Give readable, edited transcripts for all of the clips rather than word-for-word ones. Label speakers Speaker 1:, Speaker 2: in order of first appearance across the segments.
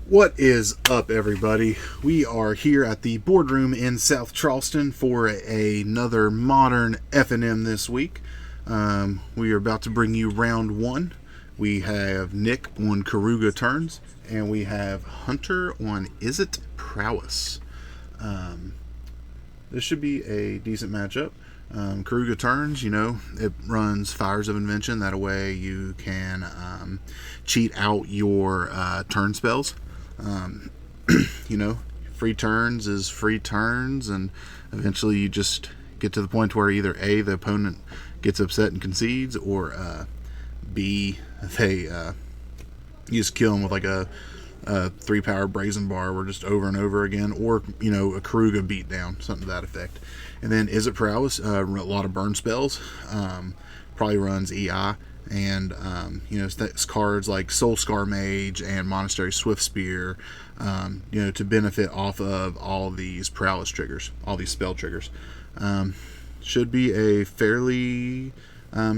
Speaker 1: What is up, everybody? We are here at the boardroom in South Charleston for another modern FNM this week. We are about to bring you round one. We have Nick on Keruga turns, and we have Hunter on Izzet Prowess. This should be a decent matchup. Keruga turns, it runs Fires of Invention. That way you can cheat out your turn spells. Free turns is free turns, and eventually you just get to the point where either A, the opponent gets upset and concedes, or B, they you just kill them with like a 3-power brazen bar, where just over and over again, or a Keruga beatdown, something to that effect. And then Izzet Prowess, a lot of burn spells, probably runs EI. And cards like Soul Scar Mage and Monastery Swift Spear, to benefit off of all these prowess triggers, all these spell triggers. Should be a fairly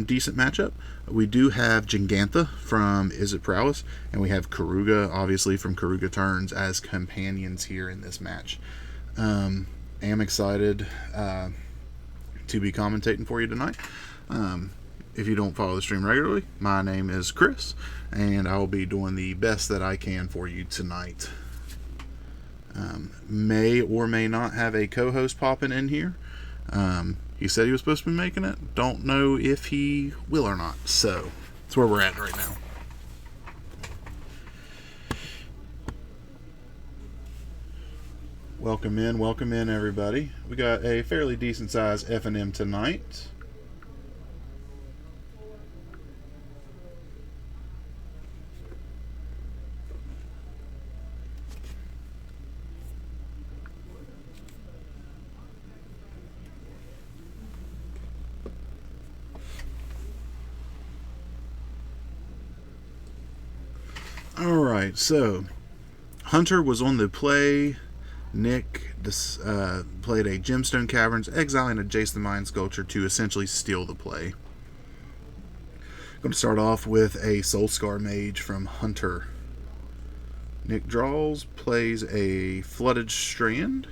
Speaker 1: decent matchup. We do have Gigantha from Izzet Prowess, and we have Keruga, obviously, from Keruga Turns as companions here in this match. Am excited to be commentating for you tonight. If you don't follow the stream regularly, my name is Chris, and I will be doing the best that I can for you tonight. May or may not have a co-host popping in here. He said he was supposed to be making it. Don't know if he will or not. So that's where we're at right now. Welcome in, everybody. We got a fairly decent size FNM tonight. Alright, so Hunter was on the play. Nick played a Gemstone Caverns, exiling a Jace the Mind Sculpture to essentially steal the play. I'm going to start off with a Soul Scar Mage from Hunter. Nick draws, plays a Flooded Strand,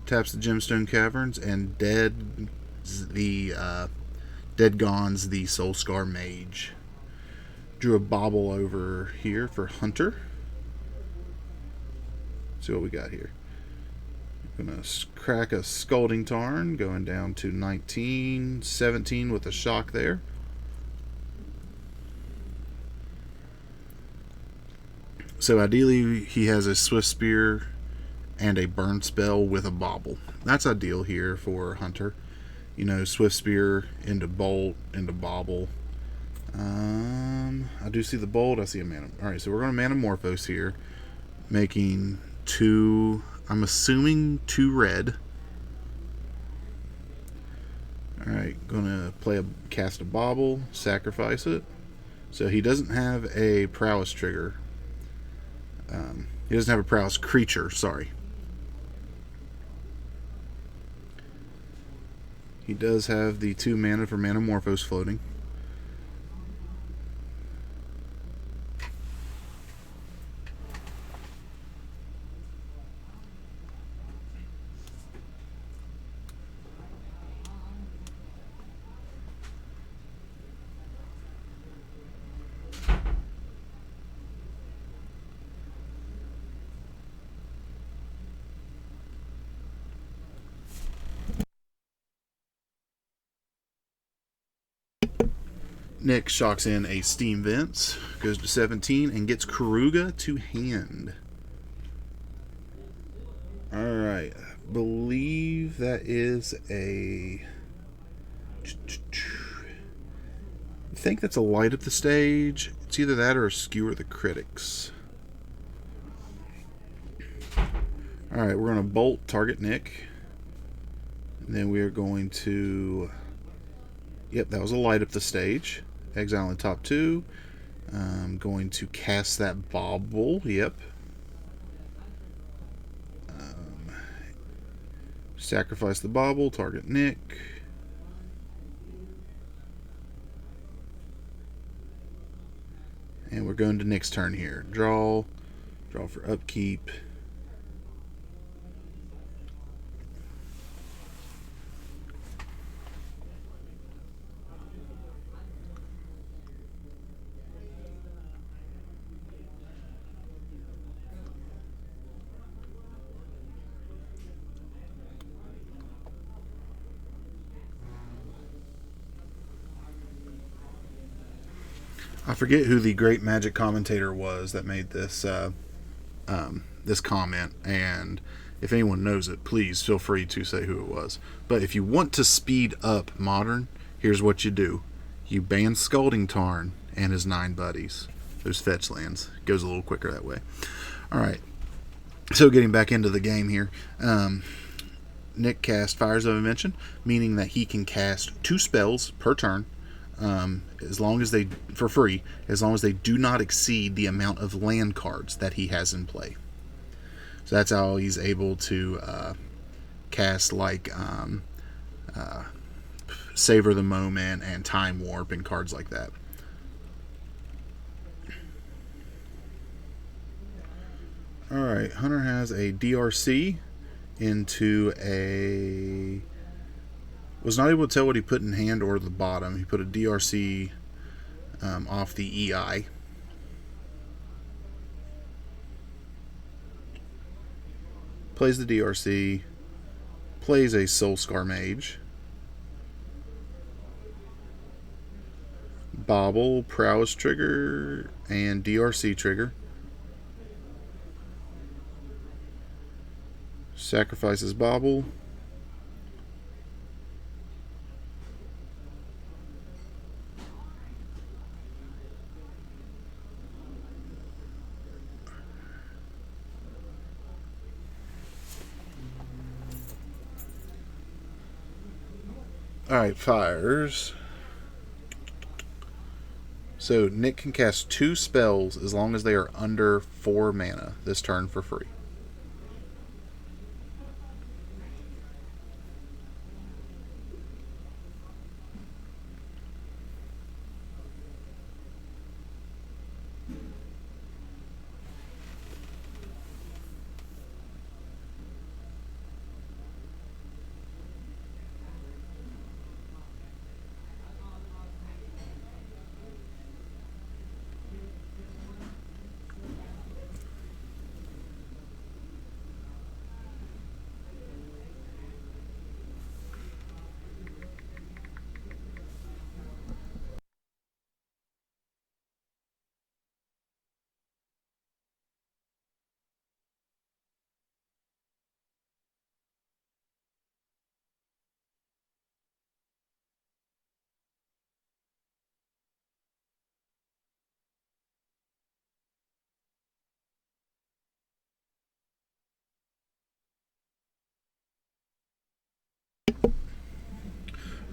Speaker 1: taps the Gemstone Caverns, and deadgons the Soul Scar Mage. Drew a bobble over here for Hunter. See what we got here. Gonna crack a Scalding Tarn, going down to 19, 17 with a shock there. So ideally he has a Swift Spear and a burn spell with a bobble. That's ideal here for Hunter. Swift Spear into bolt, into bobble. I do see the bolt. I see a mana. Alright, so we're going to Manamorphose here, making 2, I'm assuming 2 red. Alright, going to cast a bobble, sacrifice it. So he doesn't have a prowess trigger. He doesn't have a prowess creature, sorry. He does have the 2 mana for Manamorphose floating. Nick shocks in a Steam Vents, goes to 17, and gets Keruga to hand. Alright, I believe that is a... I think that's a Light Up the Stage. It's either that or a Skewer the Critics. Alright, we're going to bolt target Nick. And then we are going to... Yep, that was a Light Up the Stage. Exile in top 2. I'm going to cast that bobble. Yep. Sacrifice the bobble. Target Nick. And we're going to Nick's turn here. Draw for upkeep. I forget who the great Magic commentator was that made this this comment, and if anyone knows it, please feel free to say who it was. But if you want to speed up Modern, here's what you do: you ban Scalding Tarn and his 9 buddies. Those fetch lands. Goes a little quicker that way. All right. So getting back into the game here. Nick cast Fires of Invention, meaning that he can cast 2 spells per turn, as long as they, for free, as long as they do not exceed the amount of land cards that he has in play. So that's how he's able to cast like Savor the Moment and Time Warp and cards like that. Alright, Hunter has a DRC into a... Was not able to tell what he put in hand or the bottom. He put a DRC off the EI. Plays the DRC. Plays a Soulscar Mage. Bobble, Prowess trigger, and DRC trigger. Sacrifices Bobble. Alright, fires. So Nick can cast 2 spells as long as they are under 4 mana this turn for free.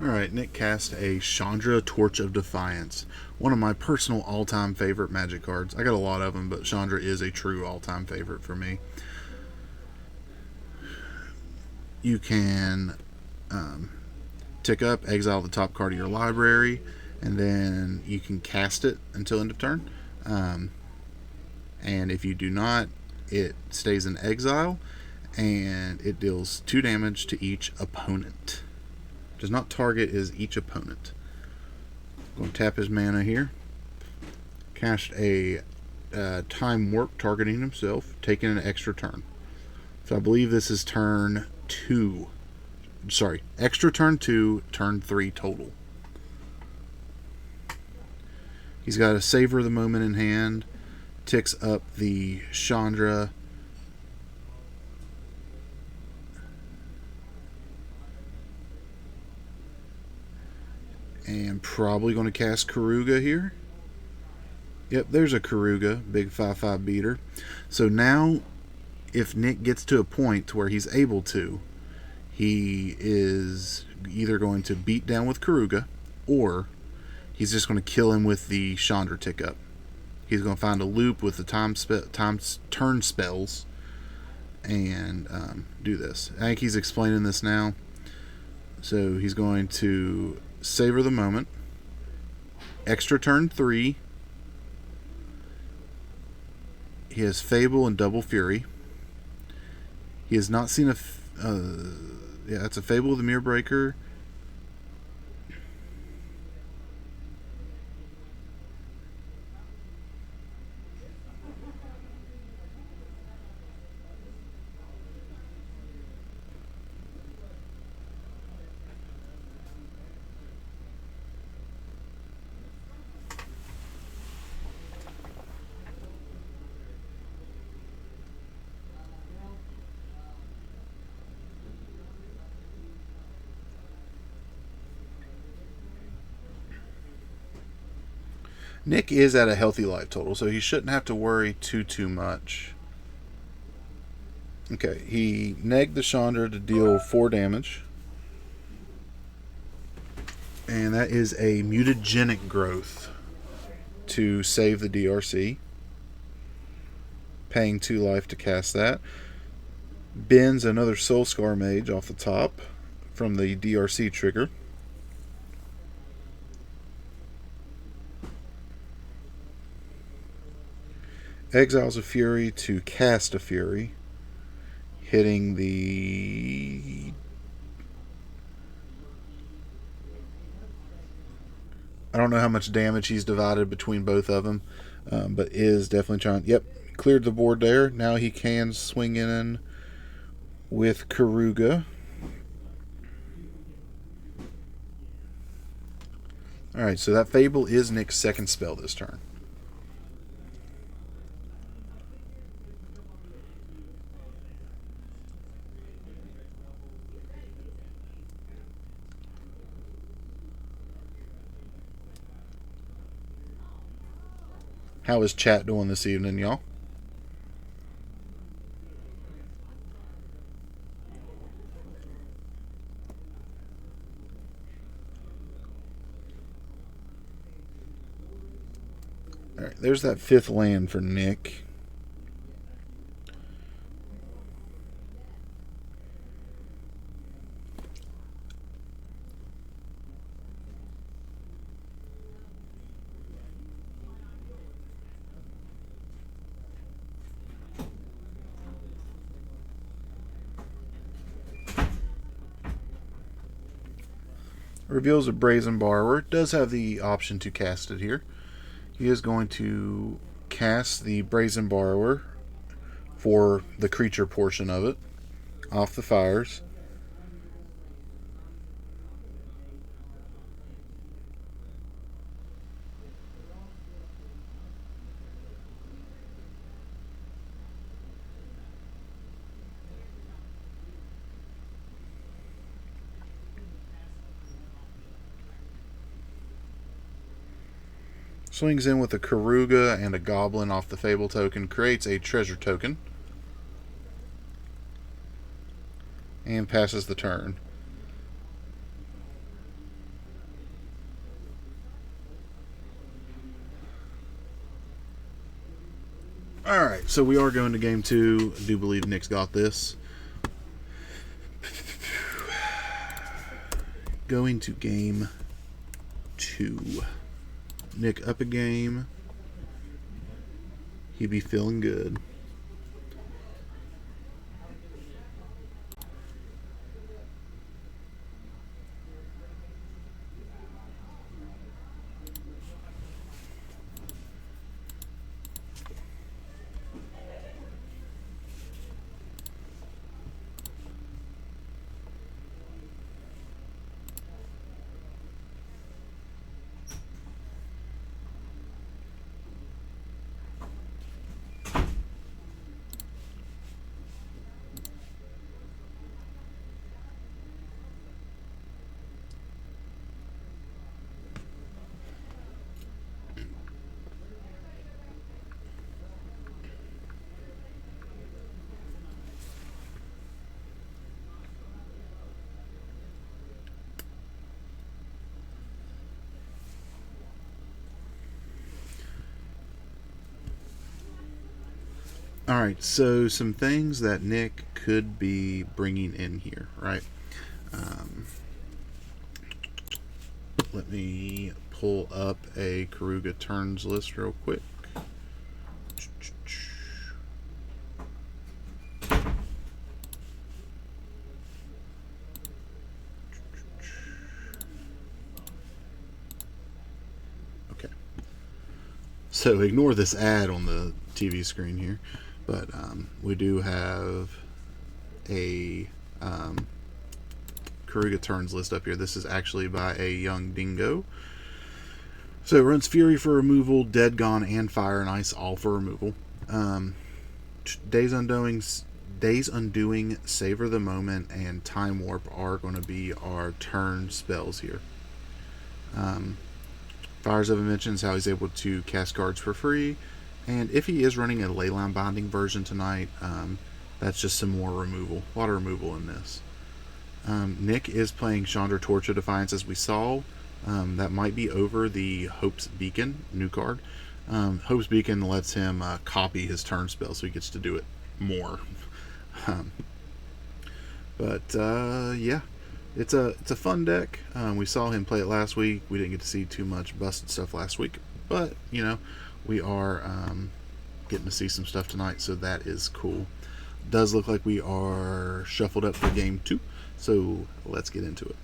Speaker 1: Alright, Nick cast a Chandra Torch of Defiance. One of my personal all-time favorite Magic cards. I got a lot of them, but Chandra is a true all-time favorite for me. You can tick up, exile the top card of your library, and then you can cast it until end of turn. And if you do not, it stays in exile, and it deals 2 damage to each opponent. Does not target is each opponent. Going to tap his mana here. Cast a Time Warp targeting himself, taking an extra turn. So I believe this is turn 2. Sorry, extra turn 2, turn 3 total. He's got a Savor the Moment in hand. Ticks up the Chandra. And probably going to cast Keruga here. Yep, there's a Keruga, big 5/5 beater. So now, if Nick gets to a point where he's able to, he is either going to beat down with Keruga, or he's just going to kill him with the Chandra tick up. He's going to find a loop with the turn spells and do this. I think he's explaining this now. So he's going to Savor the Moment, extra turn 3, He has Fable and Double Fury. He has not seen a... yeah, it's a Fable of the Mirror Breaker. Nick is at a healthy life total, so he shouldn't have to worry too much. Okay, he negged the Chandra to deal 4 damage. And that is a mutagenic growth to save the DRC. Paying 2 life to cast that. Bends another Soul Scar Mage off the top from the DRC trigger. Exiles a Fury to cast a Fury, hitting the... I don't know how much damage he's divided between both of them, but is definitely trying... Yep, cleared the board there. Now he can swing in with Keruga. Alright, so that Fable is Nick's second spell this turn. How is chat doing this evening, y'all? Alright, there's that 5th land for Nick. Reveals a Brazen Borrower. Does have the option to cast it here. He is going to cast the Brazen Borrower for the creature portion of it off the fires. Swings in with a Keruga and a Goblin off the Fable token. Creates a treasure token. And passes the turn. Alright, so we are going to game 2. I do believe Nick's got this. Going to game 2. Nick up a game. He be feeling good. Alright, so some things that Nick could be bringing in here, right? Let me pull up a Keruga turns list real quick. So ignore this ad on the TV screen here, but we do have a Keruga turns list up here. This is actually by a young dingo. So it runs Fury for removal, Dead Gone, and Fire and Ice, all for removal. Days Undoing, Savor the Moment, and Time Warp are going to be our turn spells here. Fires of Invention is how he's able to cast cards for free. And if he is running a Leyline Binding version tonight, that's just some more removal. A lot of removal in this. Nick is playing Chandra Torch of Defiance, as we saw. That might be over the Hope's Beacon, new card. Hope's Beacon lets him copy his turn spell, so he gets to do it more. Yeah, it's a fun deck. We saw him play it last week. We didn't get to see too much busted stuff last week, but you know, we are getting to see some stuff tonight, so that is cool. Does look like we are shuffled up for game 2, so let's get into it.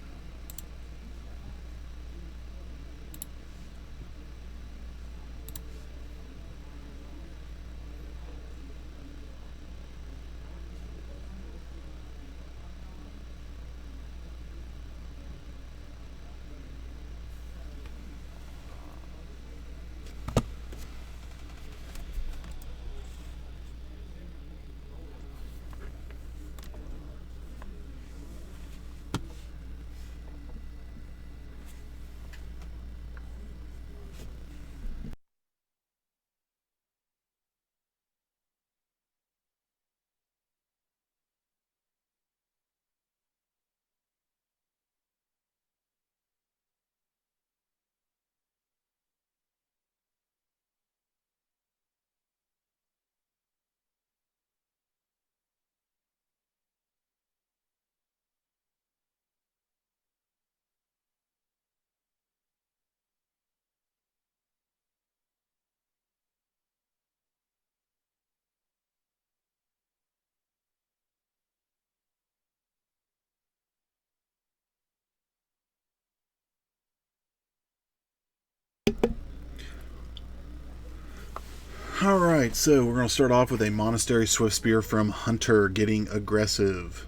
Speaker 1: Alright, so we're going to start off with a Monastery Swift Spear from Hunter getting aggressive.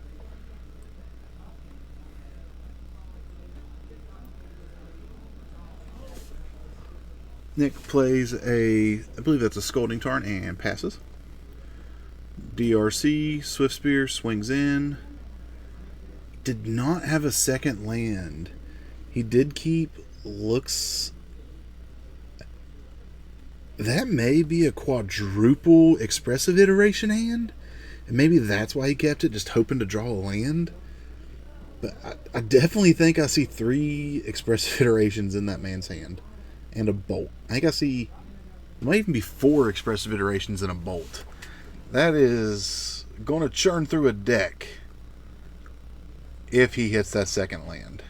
Speaker 1: Nick plays I believe that's a Scolding Tarn, and passes. DRC, Swift Spear swings in. Did not have a second land. He did keep, looks... That may be a quadruple expressive iteration hand. And maybe that's why he kept it, just hoping to draw a land. But I definitely think I see 3 expressive iterations in that man's hand. And a bolt. I think I see... It might even be 4 expressive iterations in a bolt. That is going to churn through a deck if he hits that second land.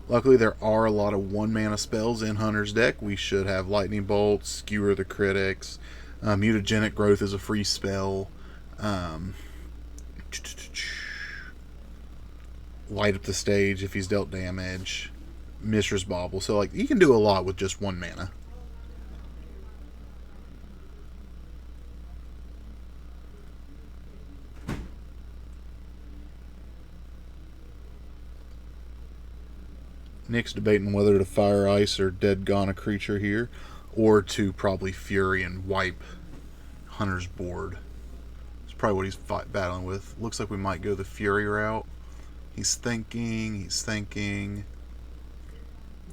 Speaker 1: Luckily, there are a lot of 1-mana spells in Hunter's deck. We should have Lightning Bolt, Skewer the Critics. Mutagenic Growth is a free spell. Light up the stage if he's dealt damage. Mistress Bauble. So, like, he can do a lot with just 1 mana. Nick's debating whether to Fire Ice or Dead Gone a creature here, or to probably Fury and wipe Hunter's board. It's probably what he's battling with. Looks like we might go the Fury route. He's thinking,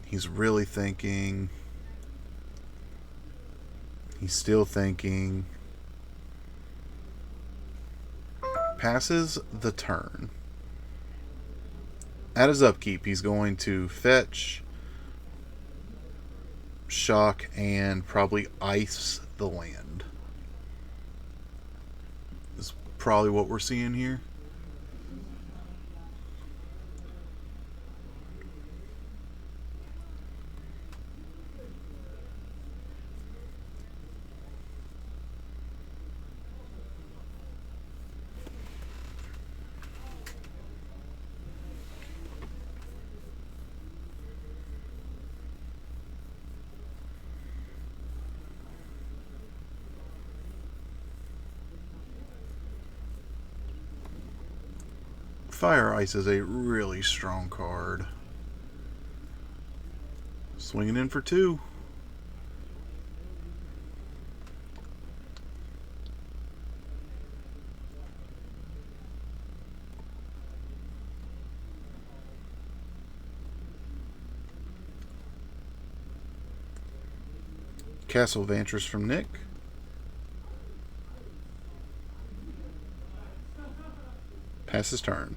Speaker 1: he's really thinking, he's still thinking. Passes the turn. At his upkeep, he's going to fetch, shock, and probably ice the land. This is probably what we're seeing here. Fire Ice is a really strong card. Swinging in for 2. Castle Vantress from Nick. Pass his turn.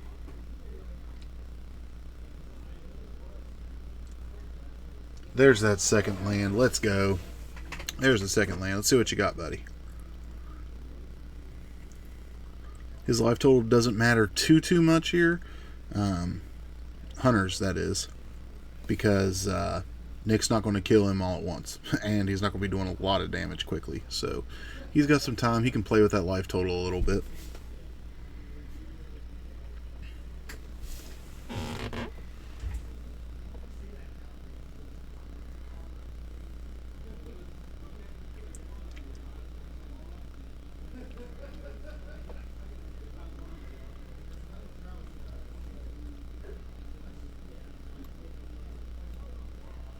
Speaker 1: There's that second land. Let's go. There's the second land. Let's see what you got, buddy. His life total doesn't matter too much here. Hunter's, that is. Because Nick's not going to kill him all at once. And he's not going to be doing a lot of damage quickly. So he's got some time. He can play with that life total a little bit.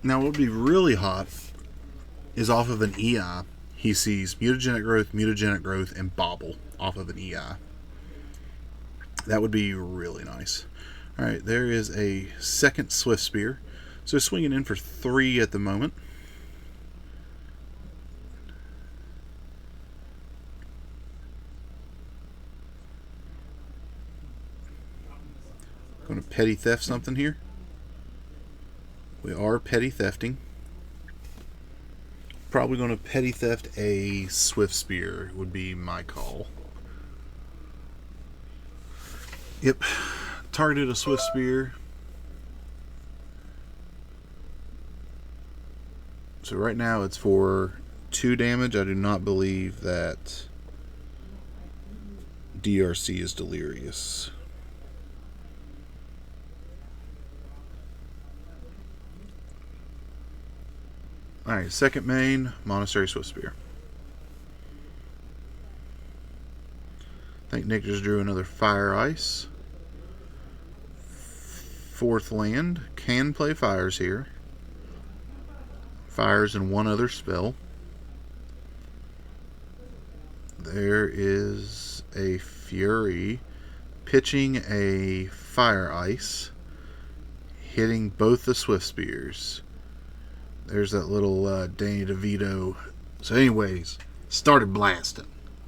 Speaker 1: Now, what would be really hot is off of an EI, he sees mutagenic growth, and bobble off of an EI. That would be really nice. Alright, there is a second Swift Spear. So swinging in for 3 at the moment. Going to petty theft something here. We are petty thefting. Probably going to petty theft a Swift Spear would be my call. Yep. Targeted a Swift Spear. So right now it's for 2 damage. I do not believe that DRC is delirious. Alright, second main, Monastery Swift Spear. I think Nick just drew another Fire Ice. 4th land. Can play fires here. Fires and 1 other spell. There is a Fury pitching a Fire Ice, hitting both the Swift Spears. There's that little Danny DeVito. So anyways, started blasting.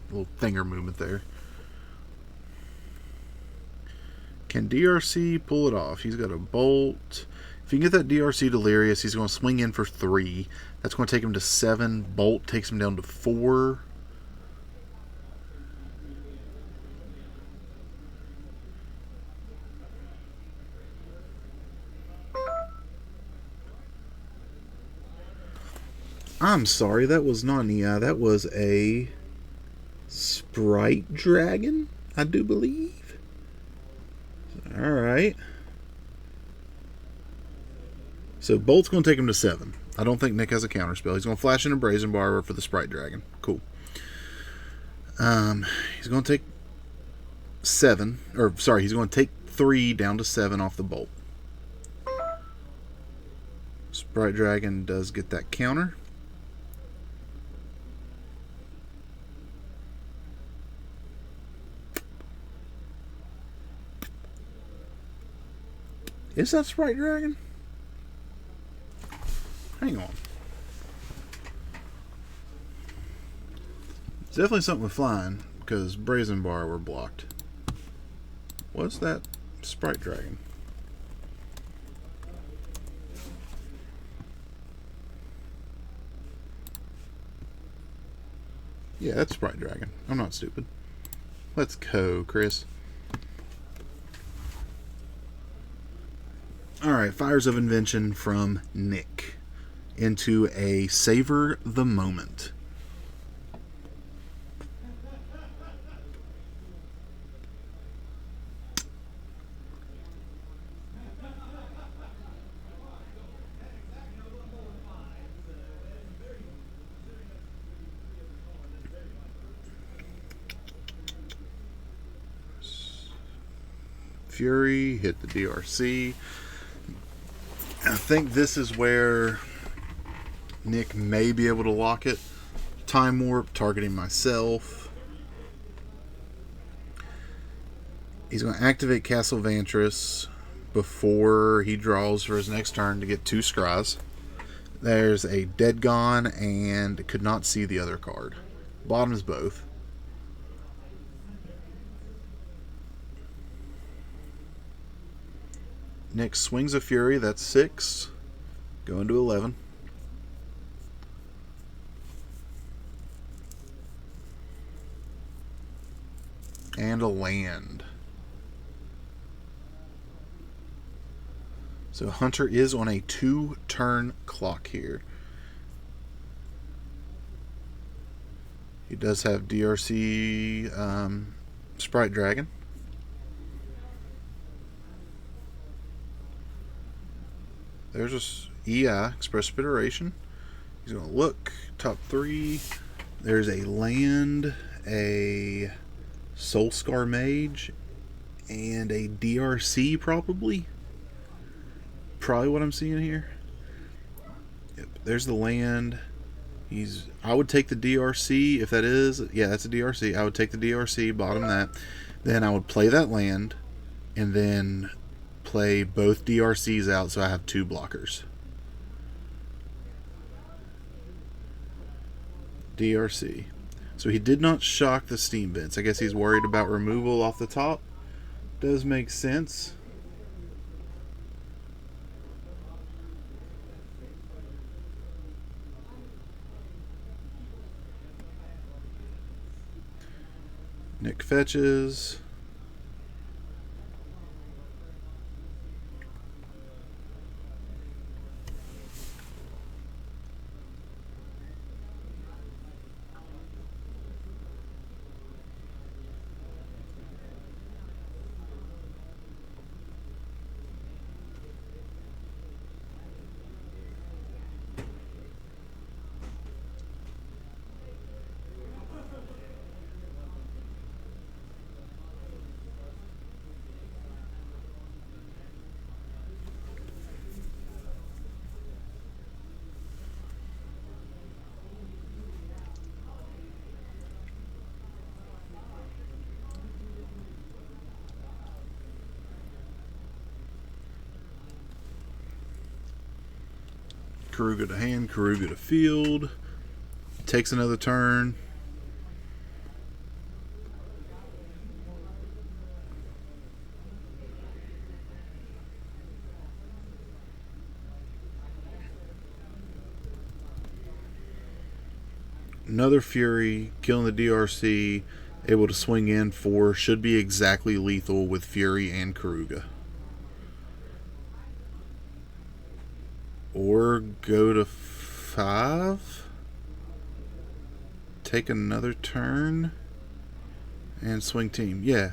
Speaker 1: Little finger movement there. Can DRC pull it off? He's got a bolt. If you can get that DRC delirious, he's going to swing in for 3. That's going to take him to 7. Bolt takes him down to 4. I'm sorry, that was not an EI. That was a Sprite Dragon, I do believe. Alright. So Bolt's going to take him to 7. I don't think Nick has a counterspell. He's going to flash in a Brazen Barber for the Sprite Dragon. Cool. He's going to take 7. Or, sorry, he's going to take 3 down to 7 off the Bolt. Sprite Dragon does get that counter. Is that Sprite Dragon? Hang on. It's definitely something with flying, because Brazen Bar were blocked. What's that Sprite Dragon? Yeah, that's Sprite Dragon. I'm not stupid. Let's go, Chris. Alright, Fires of Invention from Nick into a Savor the Moment. Fury, hit the DRC. I think this is where Nick may be able to lock it. Time Warp, targeting myself. He's going to activate Castle Vantress before he draws for his next turn to get 2 scries. There's a Dead Gone and could not see the other card. Bottom is both. Nick swings a Fury, that's 6. Going to 11. And a land. So Hunter is on a 2-turn clock here. He does have DRC Sprite Dragon. There's a EI, Express Iteration. He's going to look. Top 3. There's a land, a Soulscar Mage, and a DRC probably. Probably what I'm seeing here. Yep, there's the land. I would take the DRC if that is. Yeah, that's a DRC. I would take the DRC, bottom that. Then I would play that land, and then play both DRCs out so I have 2 blockers. DRC. So he did not shock the Steam Vents. I guess he's worried about removal off the top. Does make sense. Nick fetches. Keruga to hand, Keruga to field. Takes another turn. Another Fury, killing the DRC, able to swing in for, should be exactly lethal with Fury and Keruga. Or go to 5. Take another turn. And swing team. Yeah.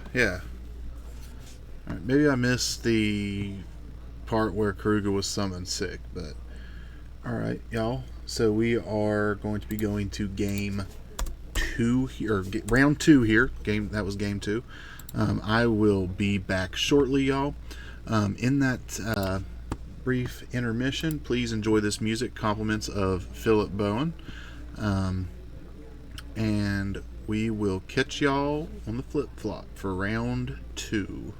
Speaker 1: Alright, maybe I missed the part where Keruga was summoned sick, but alright, y'all. So we are going to be going to game 2 here, or round 2 here. That was game 2. I will be back shortly, y'all. In that brief intermission, please enjoy this music, compliments of Philip Bowen, and we will catch y'all on the flip-flop for round 2.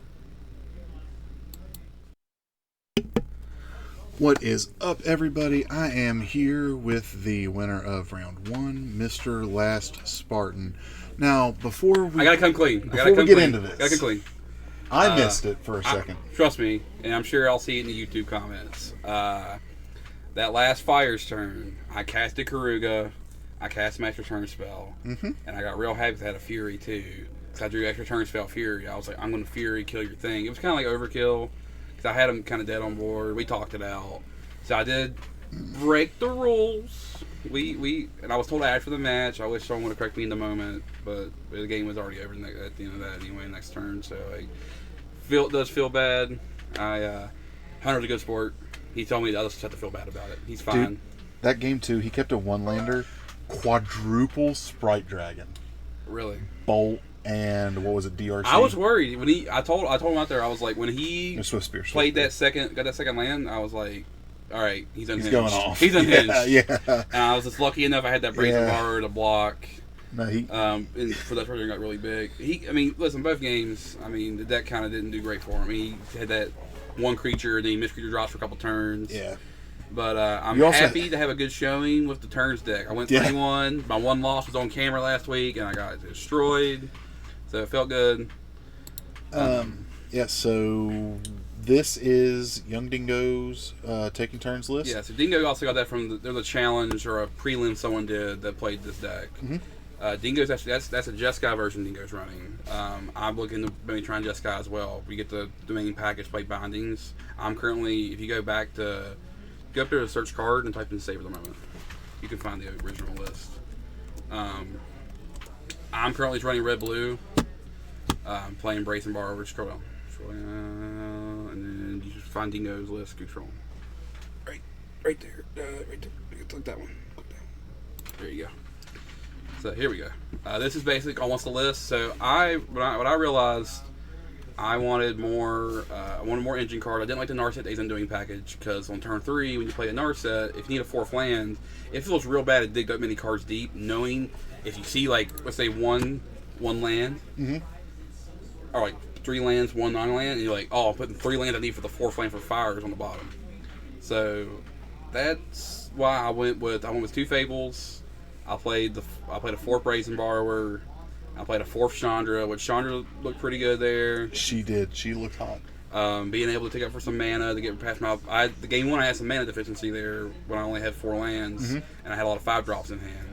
Speaker 1: What is up, everybody? I am here with the winner of round 1, Mr. Last Spartan. Now, before we...
Speaker 2: I gotta come clean.
Speaker 1: Before we get into this...
Speaker 2: I gotta come clean.
Speaker 1: I missed it for a second.
Speaker 2: Trust me, and I'm sure I'll see it in the YouTube comments. That last Fire's turn, I casted Keruga, I cast Master Turn Spell, and I got real happy with that a Fury too. Because I drew Extra Turn Spell Fury. I was like, I'm going to Fury, kill your thing. It was kind of like overkill, because I had him kind of dead on board. We talked it out. So I did break the rules. And I was told after the match, I wish someone would have corrected me in the moment, but the game was already over at the end of that anyway, next turn. So it does feel bad. Hunter's a good sport. He told me I just have to feel bad about it. He's fine.
Speaker 1: Dude, that game too, he kept a 1-lander, quadruple Sprite Dragon.
Speaker 2: Really?
Speaker 1: Bolt and what was it, DRC?
Speaker 2: I was worried when I told him out there. I was like, when he played that second land, I was like, all right, he's unhinged.
Speaker 1: He's going off.
Speaker 2: He's unhinged.
Speaker 1: Yeah.
Speaker 2: And I was just lucky enough. I had that brazen bar to block.
Speaker 1: No,
Speaker 2: and for that person got really big. I mean, listen, both games. I mean, the deck kind of didn't do great for him. He had that one creature, and then he missed creature drops for a couple turns.
Speaker 1: Yeah.
Speaker 2: But I'm happy to have a good showing with the turns deck. I went 3-1. My one loss was on camera last week, and I got destroyed. So it felt good.
Speaker 1: Yeah, so this is Young Dingo's Taking Turns list.
Speaker 2: Yeah, so Dingo also got that from there's a challenge or a prelim someone did that played this deck.
Speaker 1: Mm-hmm.
Speaker 2: Dingo's actually that's a Jeskai version Dingo's running. I'm looking to maybe try Jeskai as well. We get the main package play bindings. I'm currently, if you go back to go up there to search card and type in save at the moment, you can find the original list. I'm currently running red blue. Playing Brace and Bar over scroll down, and then you just find Dingo's list. Control. Right there, right there. Click that one. There you go. So here we go. This is basically almost the list. So what I realized, I wanted more. I wanted more engine card. I didn't like the Narset Days Undoing package because on turn 3, when you play a Narset, if you need a 4th land, it feels real bad to dig that many cards deep, knowing if you see like let's say one land.
Speaker 1: Mm-hmm.
Speaker 2: Or like 3 lands, 1 non-land, and you're like, oh, I'm putting 3 lands I need for the 4th land for fires on the bottom. So that's why I went with 2 Fables. I played a 4th Brazen Borrower. I played a 4th Chandra, which Chandra looked pretty good there.
Speaker 1: She did. She looked hot.
Speaker 2: Being able to take up for some mana to get past the game 1 I had some mana deficiency there when I only had 4 lands, and I had a lot of 5 drops in hand.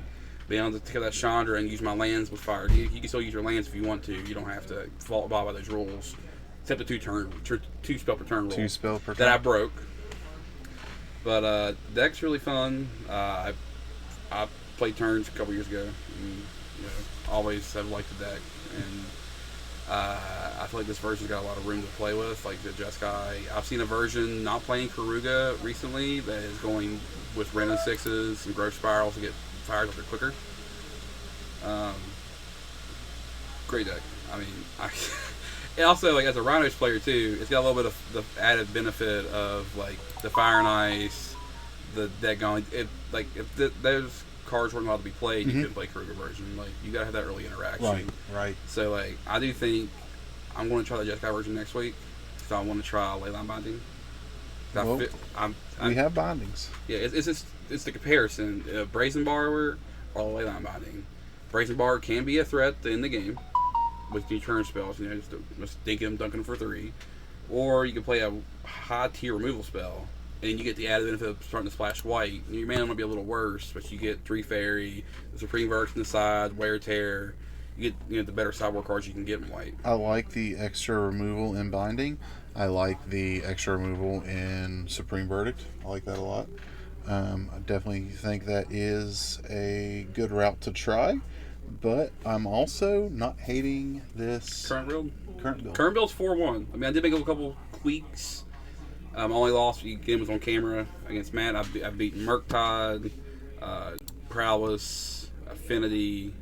Speaker 2: Being able to take that Chandra and use my lands with fire. You can still use your lands if you want to. You don't have to abide by those rules. Except the 2 spell per turn rule.
Speaker 1: 2 spell per turn.
Speaker 2: That I broke. But deck's really fun. I played turns a couple years ago. And, always have liked the deck. And I feel like this version's got a lot of room to play with. Like the Jeskai. I've seen a version not playing Keruga recently that is going with Ren and 6s and Growth Spirals to get fires up there quicker. Great deck. I mean, and also like as a Rhinos player too, it's got a little bit of the added benefit of like the Fire and Ice, the deck going. Like if those cards weren't allowed to be played, you couldn't play Keruga version. Like you gotta have that early interaction.
Speaker 1: Right.
Speaker 2: So like I do think I'm going to try the Jeskai version next week. So I want to try Leyline Binding.
Speaker 1: Well, we have bindings.
Speaker 2: Yeah, it's the comparison. Brazen Borrower or Leyline Binding. Brazen Borrower can be a threat to end the game with your turn spells, just dinking them, dunking them for 3. Or you can play a high tier removal spell, and then you get the added benefit of starting to splash white. And your mana might be a little worse, but you get 3 Fairy, the Supreme Verse on the side, Wear Tear. You get the better sideboard cards you can get in white.
Speaker 1: I like the extra removal in binding. I like the extra removal in Supreme Verdict. I like that a lot. I definitely think that is a good route to try, but I'm also not hating this
Speaker 2: Current build?
Speaker 1: Current
Speaker 2: build's 4-1. I mean, I did make a couple tweaks. Only lost game was on camera against Matt. I've beaten Murktide, Prowess, Affinity,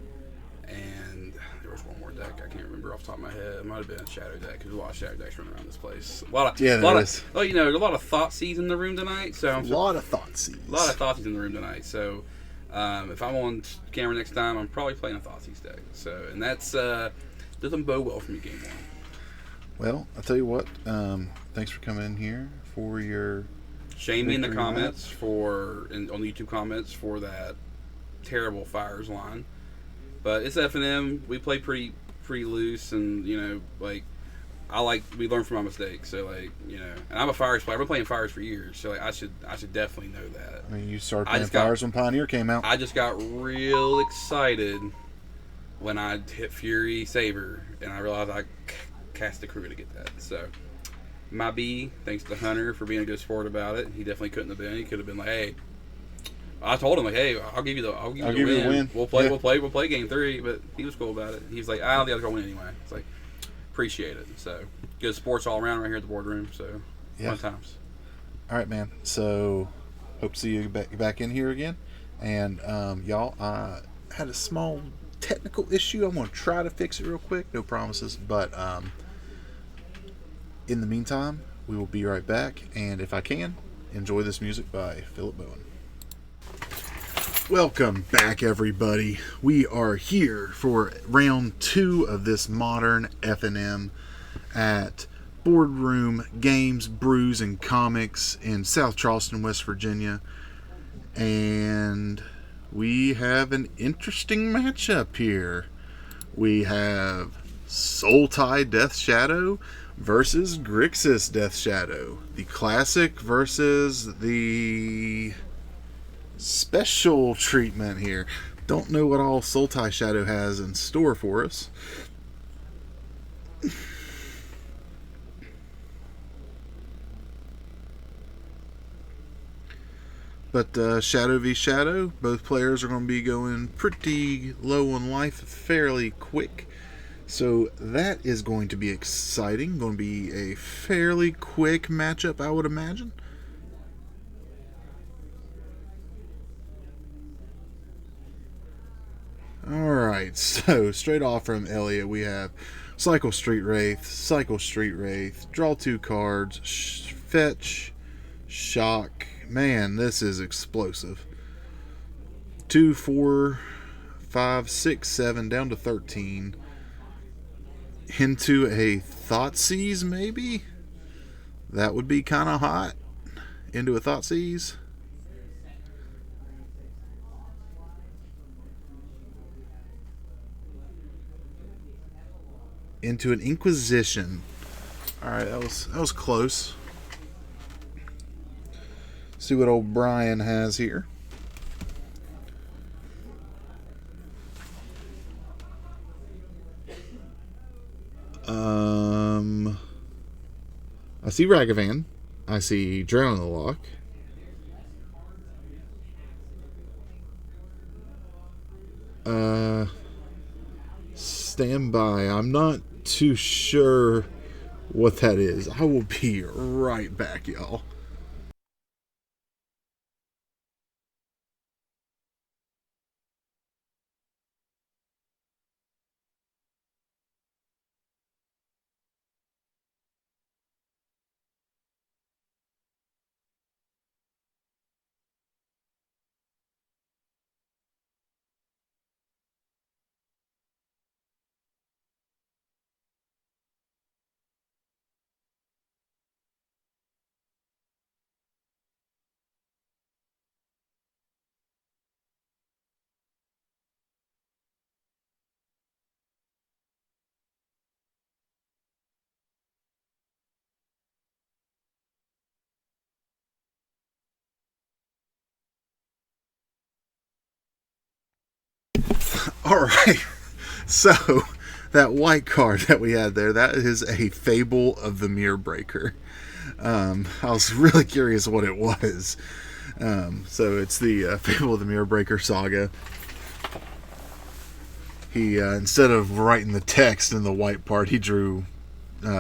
Speaker 2: and there was one more deck I can't remember off the top of my head. It might have been a Shadow deck because there's a lot of Shadow decks running around this place. A lot of there's a lot of Thoughtseize in the room tonight. So
Speaker 1: a lot of Thoughtseize
Speaker 2: in the room tonight. So if I'm on camera next time, I'm probably playing a Thoughtseize deck. So and that's doesn't bode well for me game 1.
Speaker 1: Well, I'll tell you what. Thanks for coming in here for your.
Speaker 2: Shame me in the comments on the YouTube comments for that terrible Fires line. But it's FNM. We play pretty loose, and we learn from our mistakes. So and I'm a Fires player. I've been playing Fires for years, so I should definitely know that.
Speaker 1: I mean, you started playing Fires when Pioneer came out.
Speaker 2: I just got real excited when I hit Fury Saber, and I realized I cast the Keruga to get that. So my B, thanks to Hunter for being a good sport about it. He definitely couldn't have been. He could have been like, hey. I told him like, hey, I'll give you the win. We'll play game 3, but he was cool about it. He was like, I don't think I was gonna win anyway. It's like, appreciate it. So good sports all around right here at the boardroom. So fun times.
Speaker 1: All right, man. So hope to see you back in here again. And y'all, I had a small technical issue. I'm going to try to fix it real quick. No promises. But in the meantime, we will be right back. And if I can, enjoy this music by Philip Bowen. Welcome back, everybody. We are here for round 2 of this modern FNM at Boardroom Games, Brews, and Comics in South Charleston, West Virginia. And we have an interesting matchup here. We have Sulti Death Shadow versus Grixis Death Shadow. The classic versus the special treatment here. Don't know what all Sulti Shadow has in store for us. But Shadow v Shadow, both players are going to be going pretty low on life fairly quick. So that is going to be exciting. Going to be a fairly quick matchup, I would imagine. Alright, so straight off from Elliot, we have Cycle Street Wraith, draw 2 cards, fetch, shock. Man, this is explosive. 2, 4, 5, 6, 7, down to 13. Into a Thoughtseize, maybe? That would be kind of hot. Into a Thoughtseize. Into an Inquisition. Alright, that was close. See what old Brian has here. I see Ragavan. I see Drown in the Lock. Stand by. I'm not too sure what that is. I will be right back, y'all. Alright, so that white card that we had there, that is a Fable of the Mirror Breaker. I was really curious what it was. So it's the Fable of the Mirror Breaker saga. He, instead of writing the text in the white part, he drew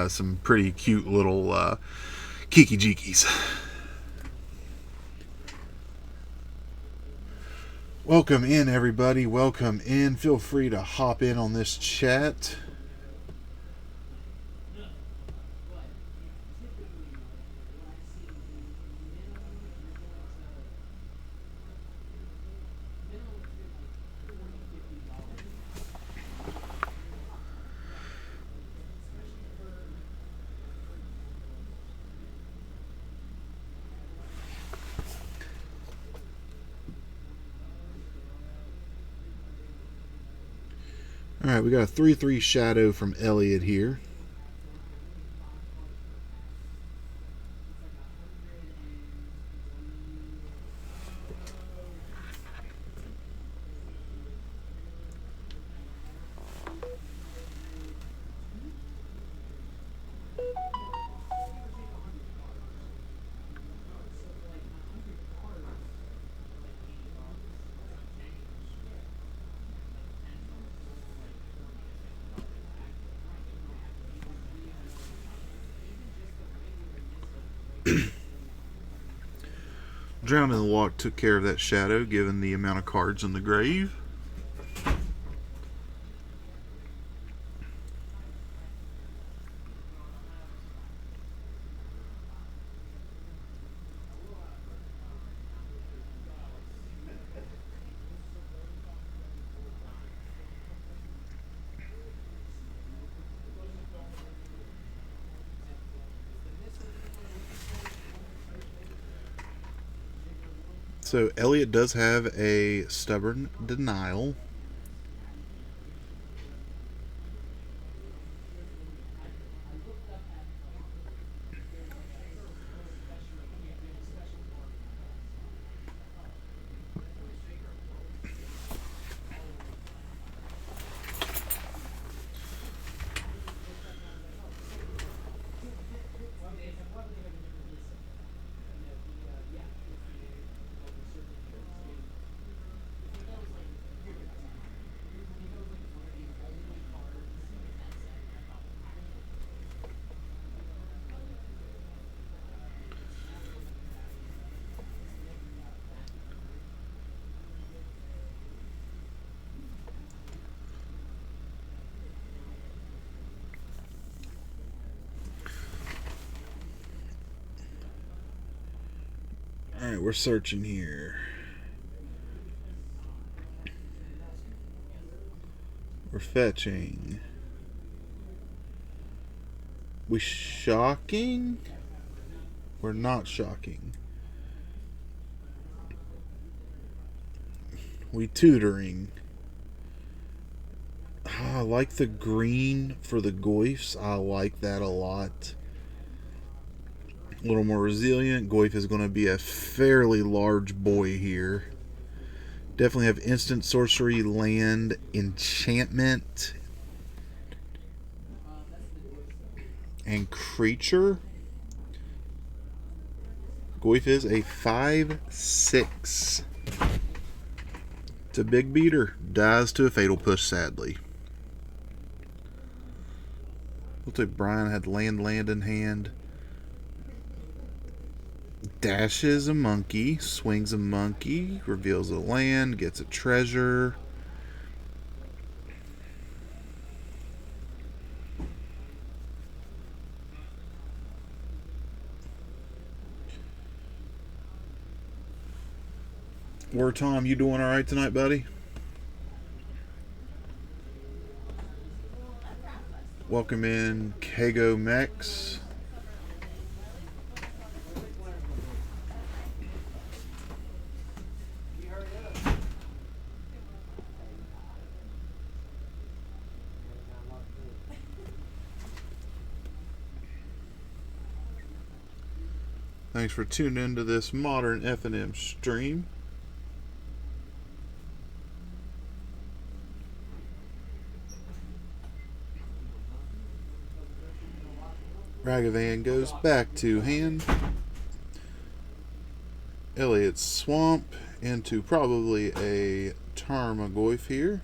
Speaker 1: some pretty cute little kiki-jikis. Welcome in, everybody. Welcome in. Feel free to hop in on this chat. Alright, we got a 3/3 Shadow from Elliot here. Drown in the Lock took care of that shadow, given the amount of cards in the grave. So Elliot does have a stubborn denial. Alright, we're searching here. We're fetching. We shocking? We're not shocking. We tutoring. I like the green for the Goyfs. I like that a lot. A little more resilient. Goyf is going to be a fairly large boy here. Definitely have instant sorcery, land, enchantment, and creature. Goyf is a 5/6. It's a big beater. Dies to a fatal push, sadly. Looks like Brian had land in hand. Dashes a monkey, swings a monkey, reveals a land, gets a treasure. Word Tom, you doing alright tonight, buddy? Welcome in Kago Mex. Thanks for tuning into this modern FNM stream. Ragavan goes back to hand. Elliot's Swamp into probably a Tarmogoyf here.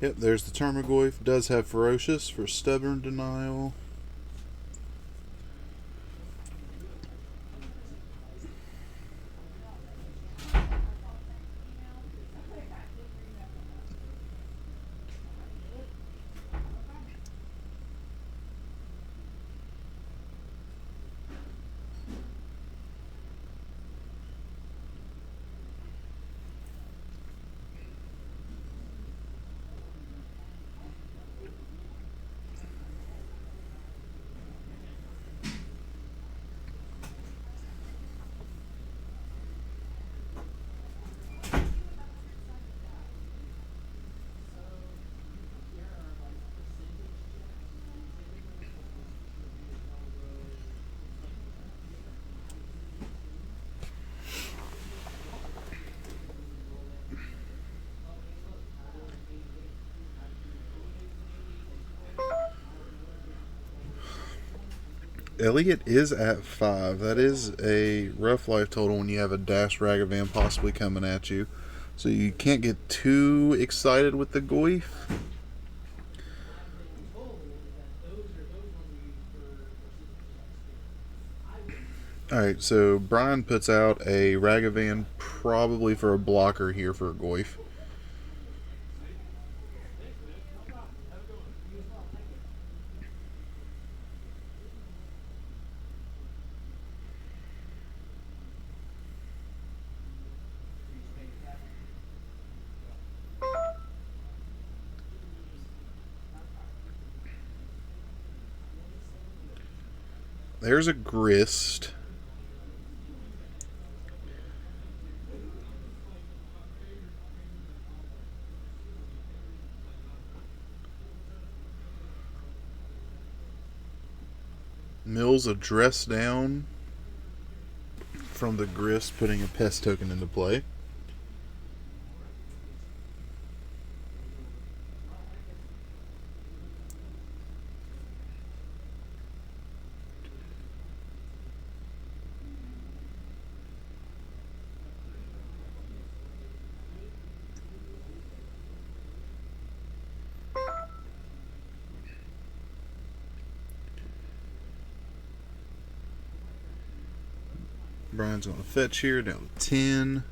Speaker 1: Yep, there's the Tarmogoyf. Does have Ferocious for stubborn denial. Elliot is at 5. That is a rough life total when you have a Dash Ragavan possibly coming at you. So you can't get too excited with the Goyf. Alright, so Brian puts out a Ragavan probably for a blocker here for a Goyf. There's a Grist. Mills address down from the grist, putting a pest token into play. Brian's going to fetch here down to 10.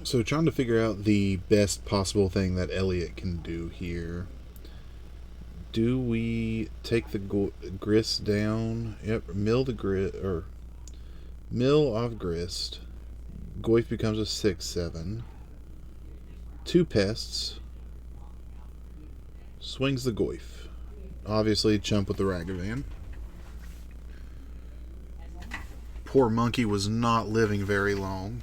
Speaker 1: So trying to figure out the best possible thing that Elliot can do here. Do we take the grist down? Yep, mill the grist, or mill off grist. Goif becomes a 6/7. 2 pests. Swings the Goif. Obviously, chump with the Ragavan. Poor monkey was not living very long.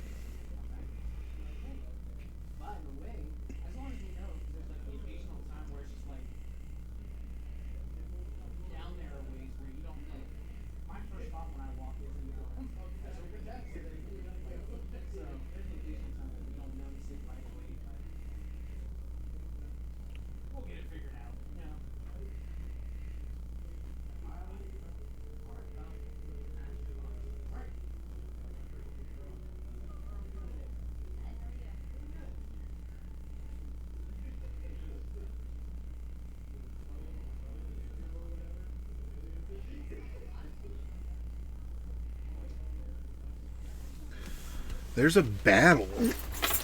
Speaker 1: There's a battle.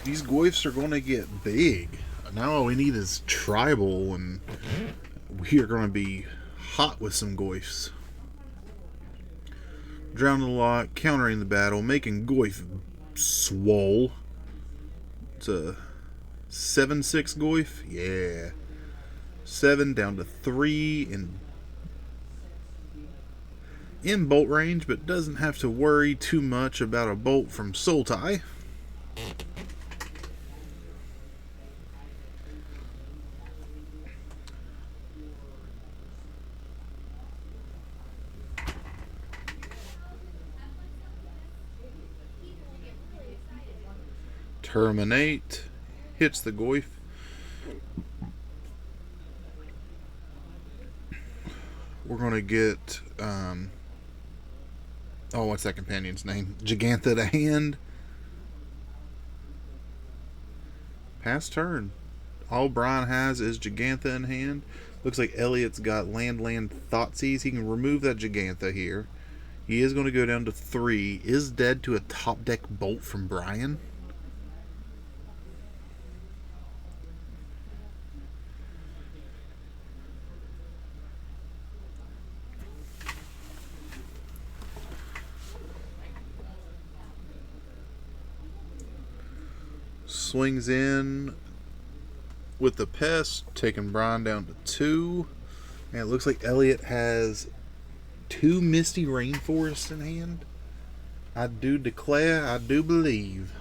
Speaker 1: These Goifs are going to get big. Now all we need is tribal, and we are going to be hot with some Goifs. Drowning the lot, countering the battle, making Goif swole. It's a 7/6 Goif. Yeah. 7 down to 3 in bolt range, but doesn't have to worry too much about a bolt from Sulti. Terminate. Hits the Goif. We're going to get... what's that companion's name? Gigantha to hand. Pass turn. All Brian has is Gigantha in hand. Looks like Elliot's got land Thoughtseize. He can remove that Gigantha here. He is going to go down to 3. Is dead to a top deck bolt from Brian. Swings in with the pest, taking Brian down to 2. And it looks like Elliot has 2 Misty Rainforests in hand. I do declare, I do believe.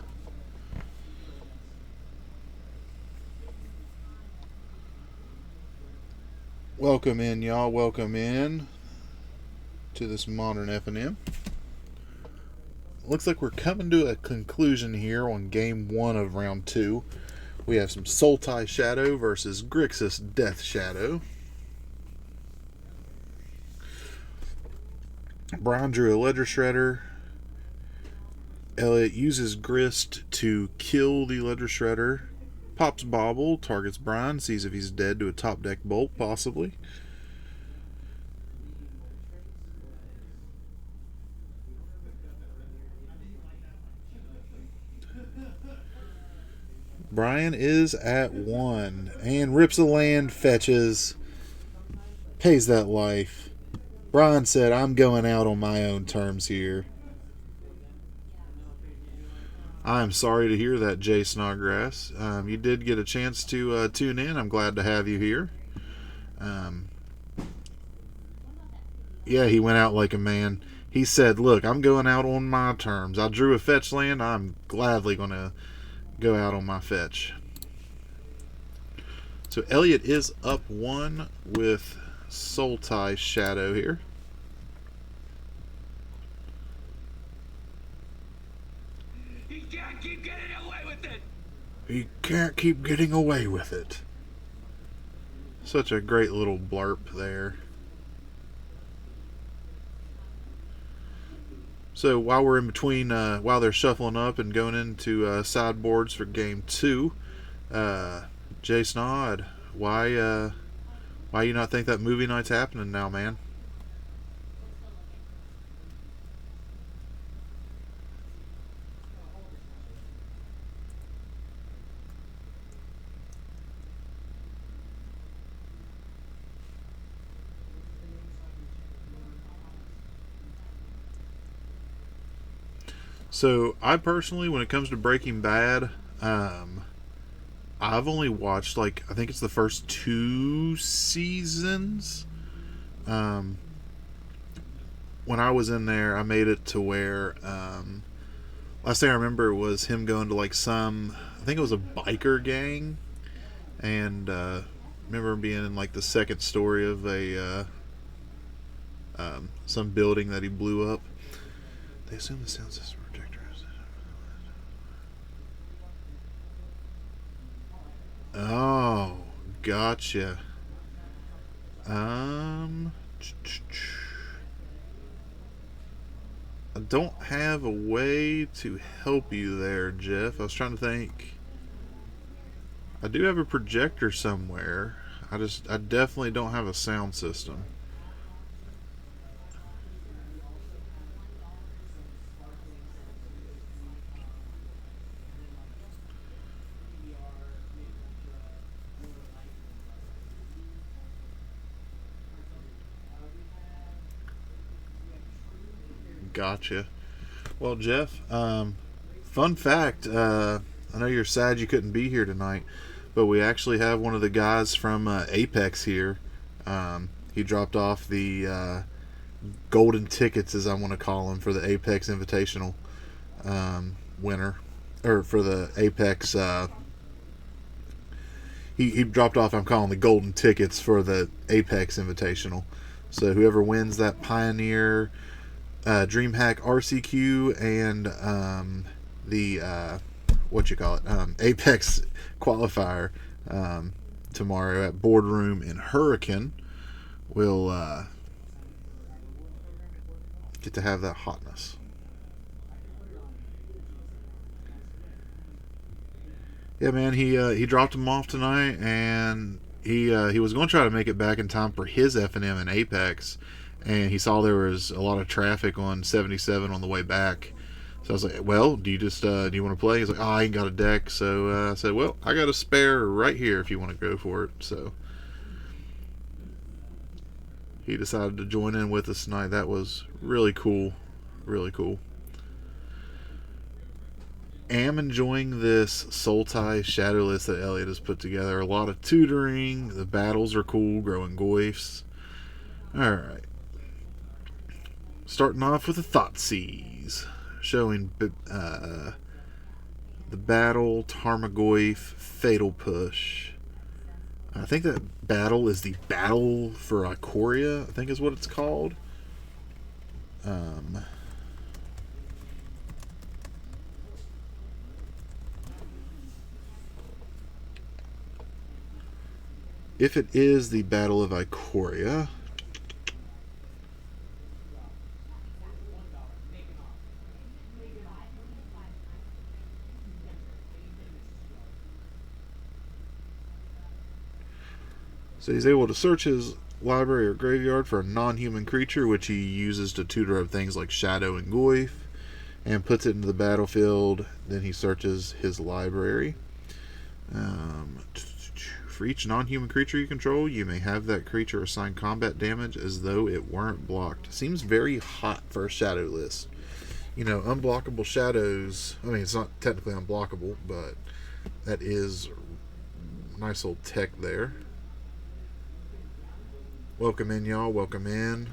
Speaker 1: Welcome in, y'all. Welcome in to this modern FNM. Looks like we're coming to a conclusion here on game 1 of round 2. We have some Sulti Shadow versus Grixis Death Shadow. Brian drew a Ledger Shredder. Elliot uses Grist to kill the Ledger Shredder. Pops Bobble, targets Brian, sees if he's dead to a top deck bolt, possibly. Brian is at 1 and rips a land, fetches, pays that life. Brian said, I'm going out on my own terms here. I'm sorry to hear that, Jay Snodgrass. You did get a chance to tune in. I'm glad to have you here. Yeah, he went out like a man. He said, look, I'm going out on my terms. I drew a fetch land. I'm gladly going to go out on my fetch. So Elliot is up 1 with Sulti Shadow here.
Speaker 3: He can't keep getting away with it.
Speaker 1: He can't keep getting away with it. Such a great little blurb there. So while we're in between, while they're shuffling up and going into sideboards for game 2, Jay Snod, why you not think that movie night's happening now, man? So I personally, when it comes to Breaking Bad, I've only watched I think it's the first 2 seasons. When I was in there, I made it to where last thing I remember was him going to I think it was a biker gang, and remember being in the second story of a some building that he blew up. They assume the sound system protector is. Oh, gotcha. I don't have a way to help you there, Jeff. I was trying to think. I do have a projector somewhere. I definitely don't have a sound system. Gotcha. Well, Jeff, fun fact, I know you're sad you couldn't be here tonight, but we actually have one of the guys from Apex here. He dropped off the golden tickets, as I want to call them, for the Apex Invitational winner, or for the Apex. He dropped off, I'm calling the golden tickets for the Apex Invitational. So whoever wins that Pioneer, DreamHack RCQ, and the Apex qualifier tomorrow at Boardroom in Hurricane will get to have that hotness. Yeah, man, he dropped him off tonight, and he was going to try to make it back in time for his FNM and Apex, and he saw there was a lot of traffic on 77 on the way back. So I was like, well, do you want to play? He's like, oh, I ain't got a deck. So I said, well, I got a spare right here if you want to go for it. So he decided to join in with us tonight. That was really cool. Really cool. Am enjoying this Sulti Shadow list that Elliot has put together. A lot of tutoring. The battles are cool. Growing Goyfs. Alright. Starting off with the Thoughtseize, showing the battle, Tarmogoyf, Fatal Push. I think that battle is the Battle for Ikoria, I think is what it's called. If it is the Battle of Ikoria, So he's able to search his library or graveyard for a non-human creature, which he uses to tutor up things like Shadow and Goyf, and puts it into the battlefield. Then he searches his library. For each non-human creature you control, you may have that creature assign combat damage as though it weren't blocked. Seems very hot for a shadow list. You know, unblockable shadows, I mean, it's not technically unblockable, but that is nice old tech there. Welcome in, y'all. Welcome in.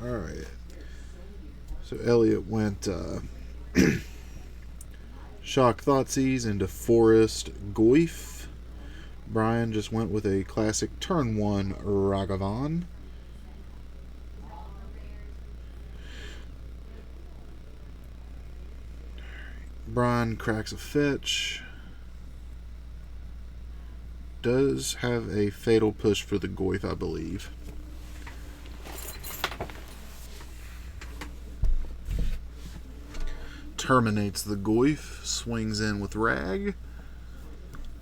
Speaker 1: Alright. So Elliot went Shock Thoughtseize into Forest Goyf. Brian just went with a classic turn 1 Ragavan. Brian cracks a fetch. Does have a fatal push for the Goyf, I believe. Terminates the Goyf, swings in with Rag.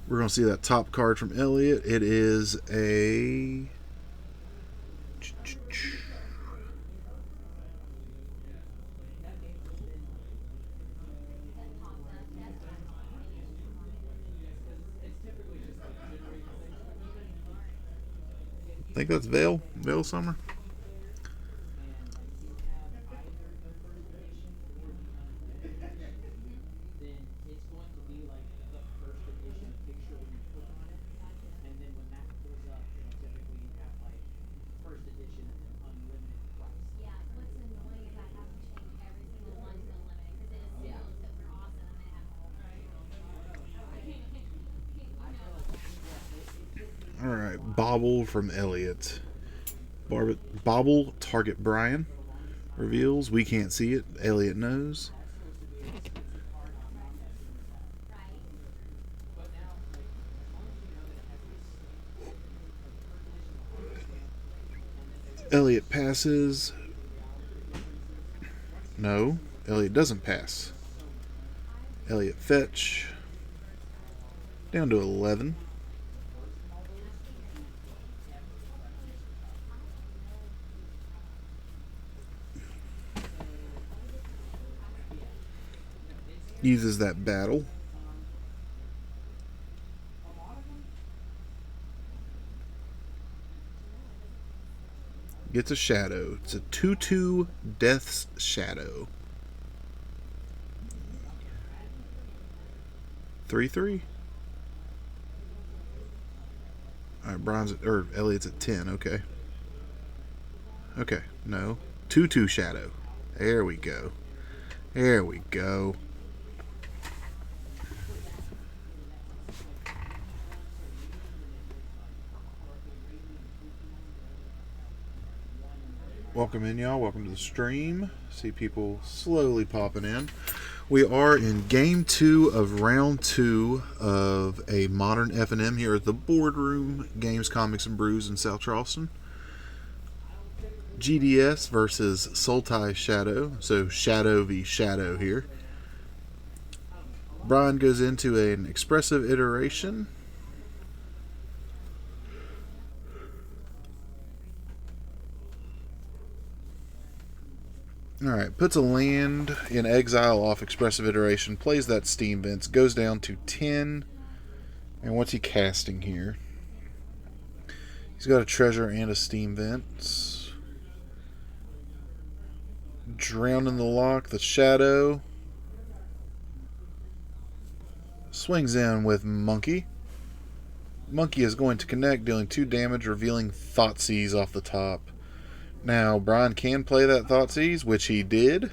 Speaker 1: We're going to see that top card from Elliot. It is a... I think that's Veil Summer. Alright, Bobble from Elliot. Bobble, target Brian. Reveals, we can't see it. Elliot knows. Elliot passes. No, Elliot doesn't pass. Elliot fetch. Down to 11. Uses that battle. Gets a shadow. It's a 2/2 Death's Shadow. 3/3. Alright, Elliot's at 10, okay. Okay, no. 2/2 Shadow. There we go. There we go. Welcome in, y'all. Welcome to the stream. See people slowly popping in. We are in game 2 of round 2 of a modern FNM here at the Boardroom Games, Comics, and Brews in South Charleston. GDS versus Sulti Shadow. So Shadow v Shadow here. Brian goes into an expressive iteration. Alright, puts a land in exile off expressive iteration, plays that Steam Vents, goes down to 10. And what's he casting here? He's got a treasure and a Steam Vents. Drown in the Lock, the Shadow. Swings in with Monkey. Monkey is going to connect, dealing 2 damage, revealing Thoughtseize off the top. Now, Brian can play that Thoughtseize, which he did.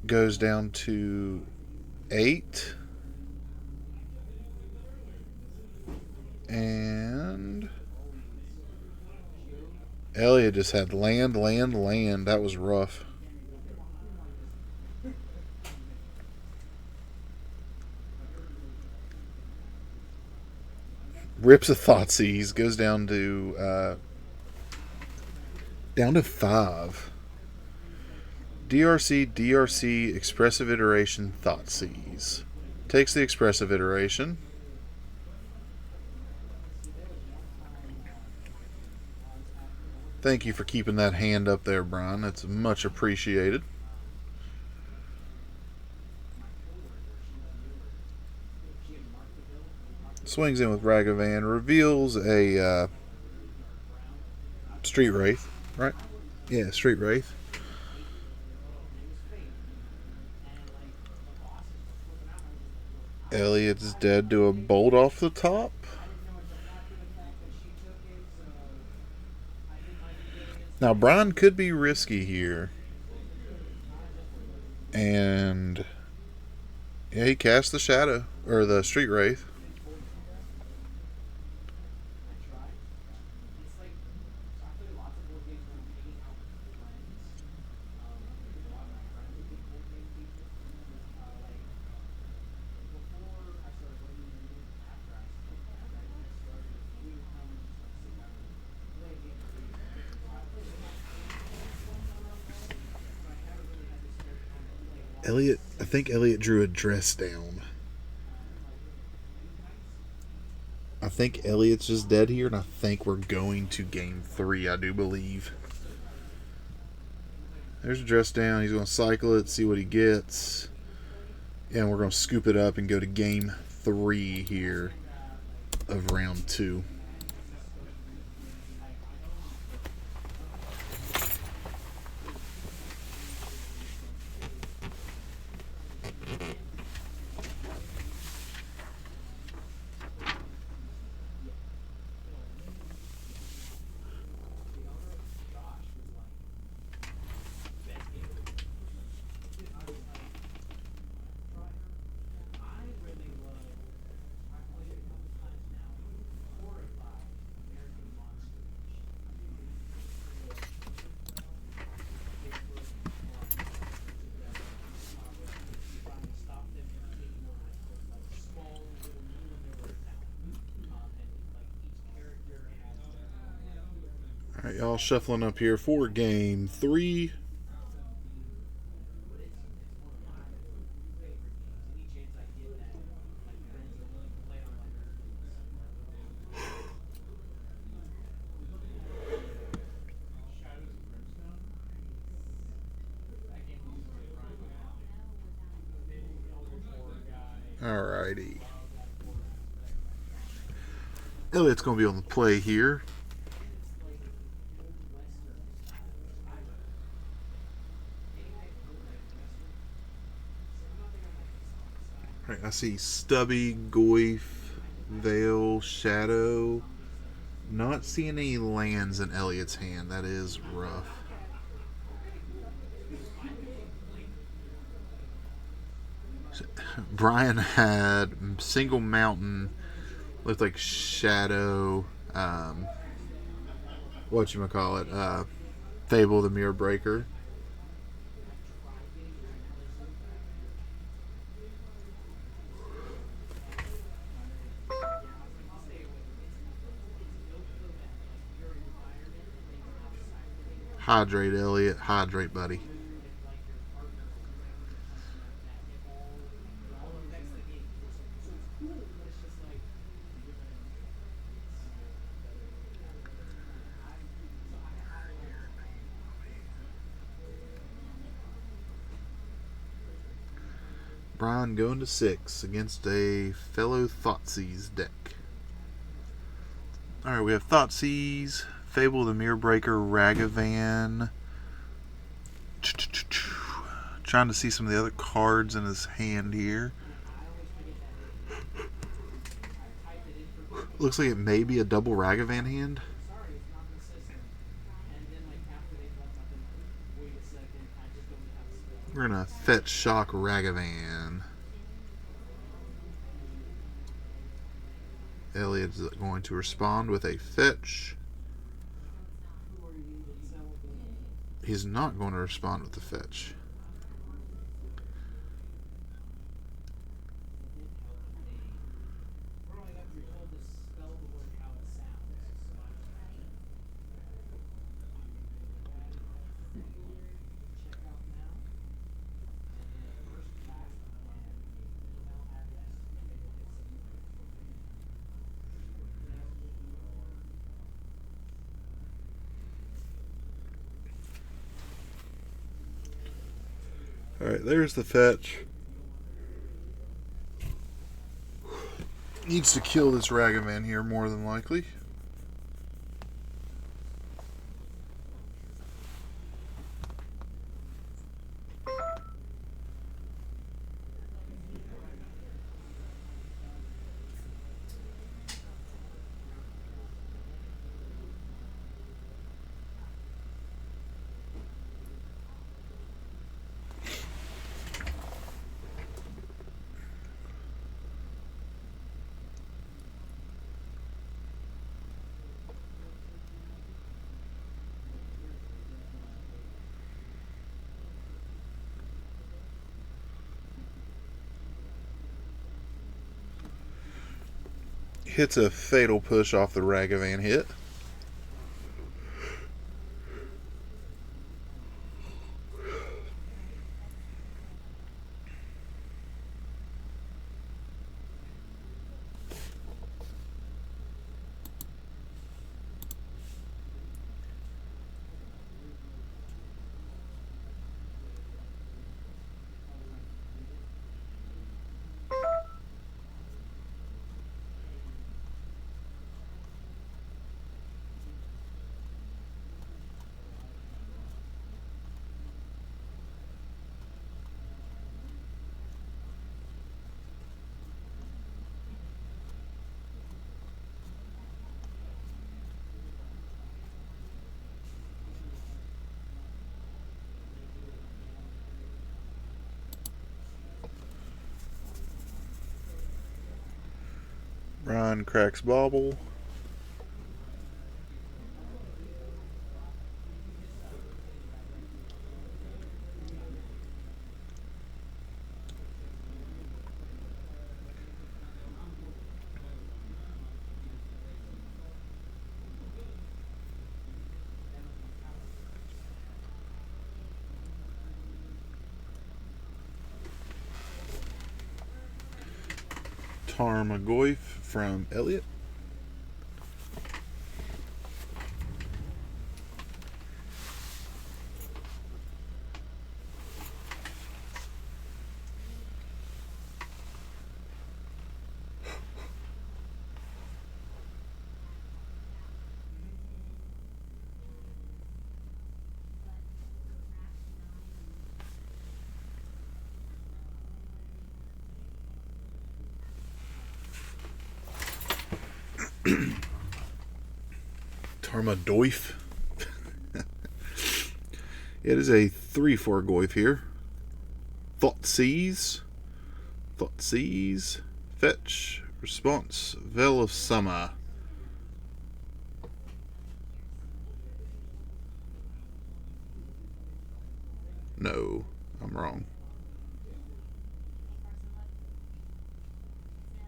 Speaker 1: Goes down to 8. And Elliot just had land. That was rough. Rips a Thoughtseize, goes down to 5. DRC expressive iteration Thoughtseize. Takes the expressive iteration. Thank you for keeping that hand up there, Brian. That's much appreciated. Swings in with Ragavan. Reveals a Street Wraith, right? Yeah, Street Wraith. Elliot's dead to a bolt off the top. Now, Brian could be risky here. And yeah, he cast the Shadow, or the Street Wraith. I think Elliot drew a dress down. I think Elliot's just dead here, and I think we're going to game 3, I do believe. There's a dress down. He's going to cycle it, see what he gets. And we're going to scoop it up and go to game 3 here of round 2. Alright, y'all, shuffling up here for game 3. Alrighty. Elliot's going to be on the play here. Right, I see Stubby, Goyf, Veil, Shadow. Not seeing any lands in Elliot's hand. That is rough. Brian had single mountain, looked like Shadow, whatchamacallit, Fable the Mirror Breaker. Hydrate, Elliot. Hydrate, buddy. Brian going to 6 against a fellow Thoughtseize deck. Alright, we have Thoughtseize, Fable the Mirror Breaker, Ragavan. Trying to see some of the other cards in his hand here. Looks like it may be a double Ragavan hand. We're going to fetch shock Ragavan. Elliot's going to respond with a fetch. He's not going to respond with the fetch. Alright, there's the fetch. Needs to kill this Ragavan here more than likely. Hits a fatal push off the Ragavan hit. Brian cracks bauble. Tarmogoyf from Elliot. Tarmogoyf. It is a 3/4 Goyf here. Thoughtseize. Fetch. Response. Veil of Summer. No, I'm wrong.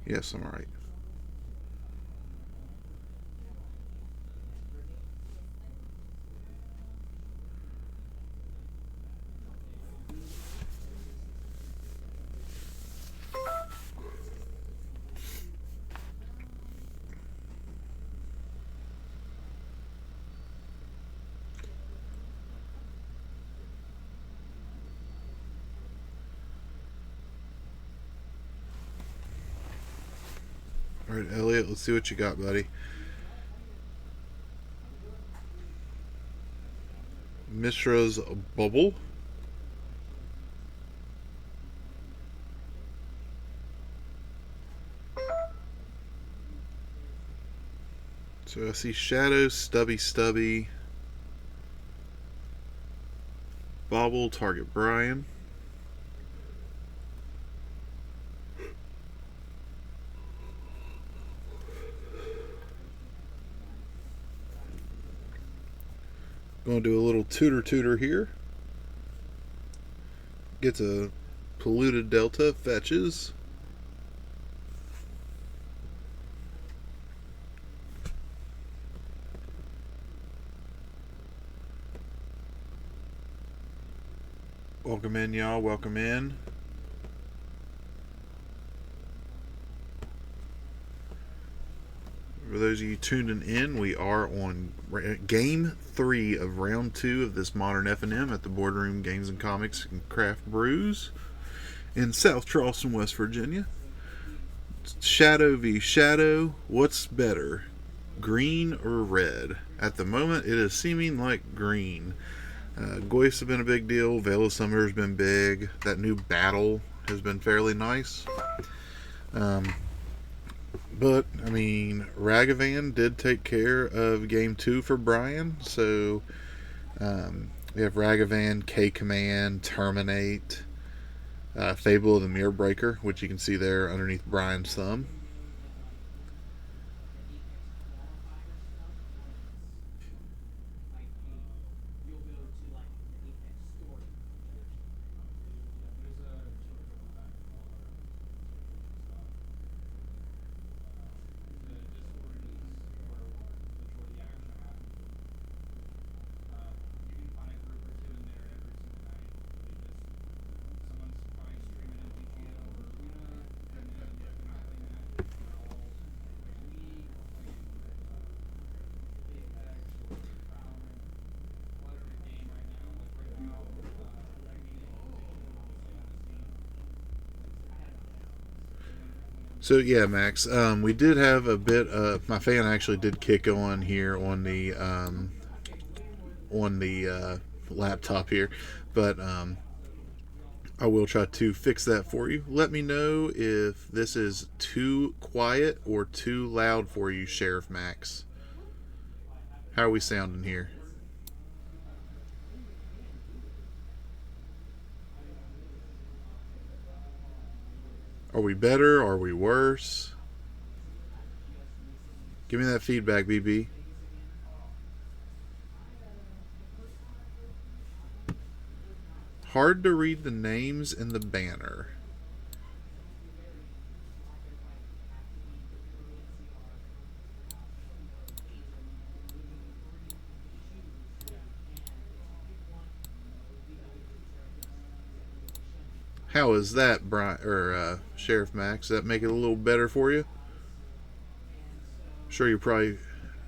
Speaker 1: Yes, I'm right. Alright, Elliot, let's see what you got, buddy. Mishra's Bubble. So I see Shadow, Stubby, Bobble, target Brian. Going to do a little tutor here. Gets a polluted Delta, fetches. Welcome in, y'all. Welcome in. For those of you tuning in, we are on game 3 of round 2 of this modern FNM at the Boardroom Games and Comics and Craft Brews in South Charleston, West Virginia. Shadow v Shadow, what's better, green or red? At the moment, it is seeming like green. Goyfs have been a big deal. Veil of Summer has been big. That new battle has been fairly nice. But, I mean, Ragavan did take care of game 2 for Brian. So, we have Ragavan, K-Command, Terminate, Fable of the Mirror Breaker, which you can see there underneath Brian's thumb. So yeah, Max, we did have a bit of, my fan actually did kick on here on the laptop here, but I will try to fix that for you. Let me know if this is too quiet or too loud for you, Sheriff Max. How are we sounding here? Are we better? Are we worse? Give me that feedback, BB. Hard to read the names in the banner. How is that, Brian or Sheriff Max? Does that make it a little better for you? I'm sure you're probably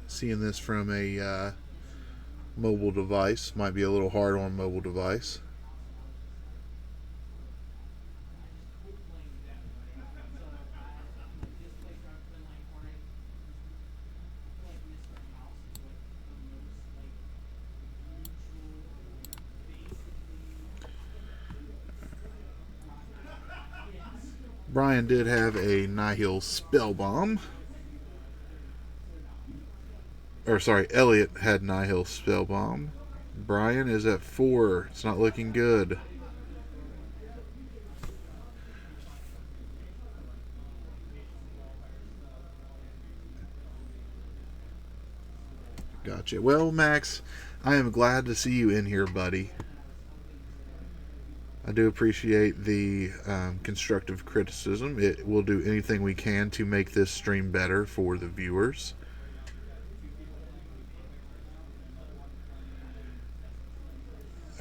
Speaker 1: seeing this from a mobile device. Might be a little hard on a mobile device. Brian did have a Nihil Spell Bomb. Or sorry, Elliot had Nihil Spell Bomb. Brian is at 4. It's not looking good. Gotcha. Well, Max, I am glad to see you in here, buddy. I do appreciate the constructive criticism. We'll do anything we can to make this stream better for the viewers.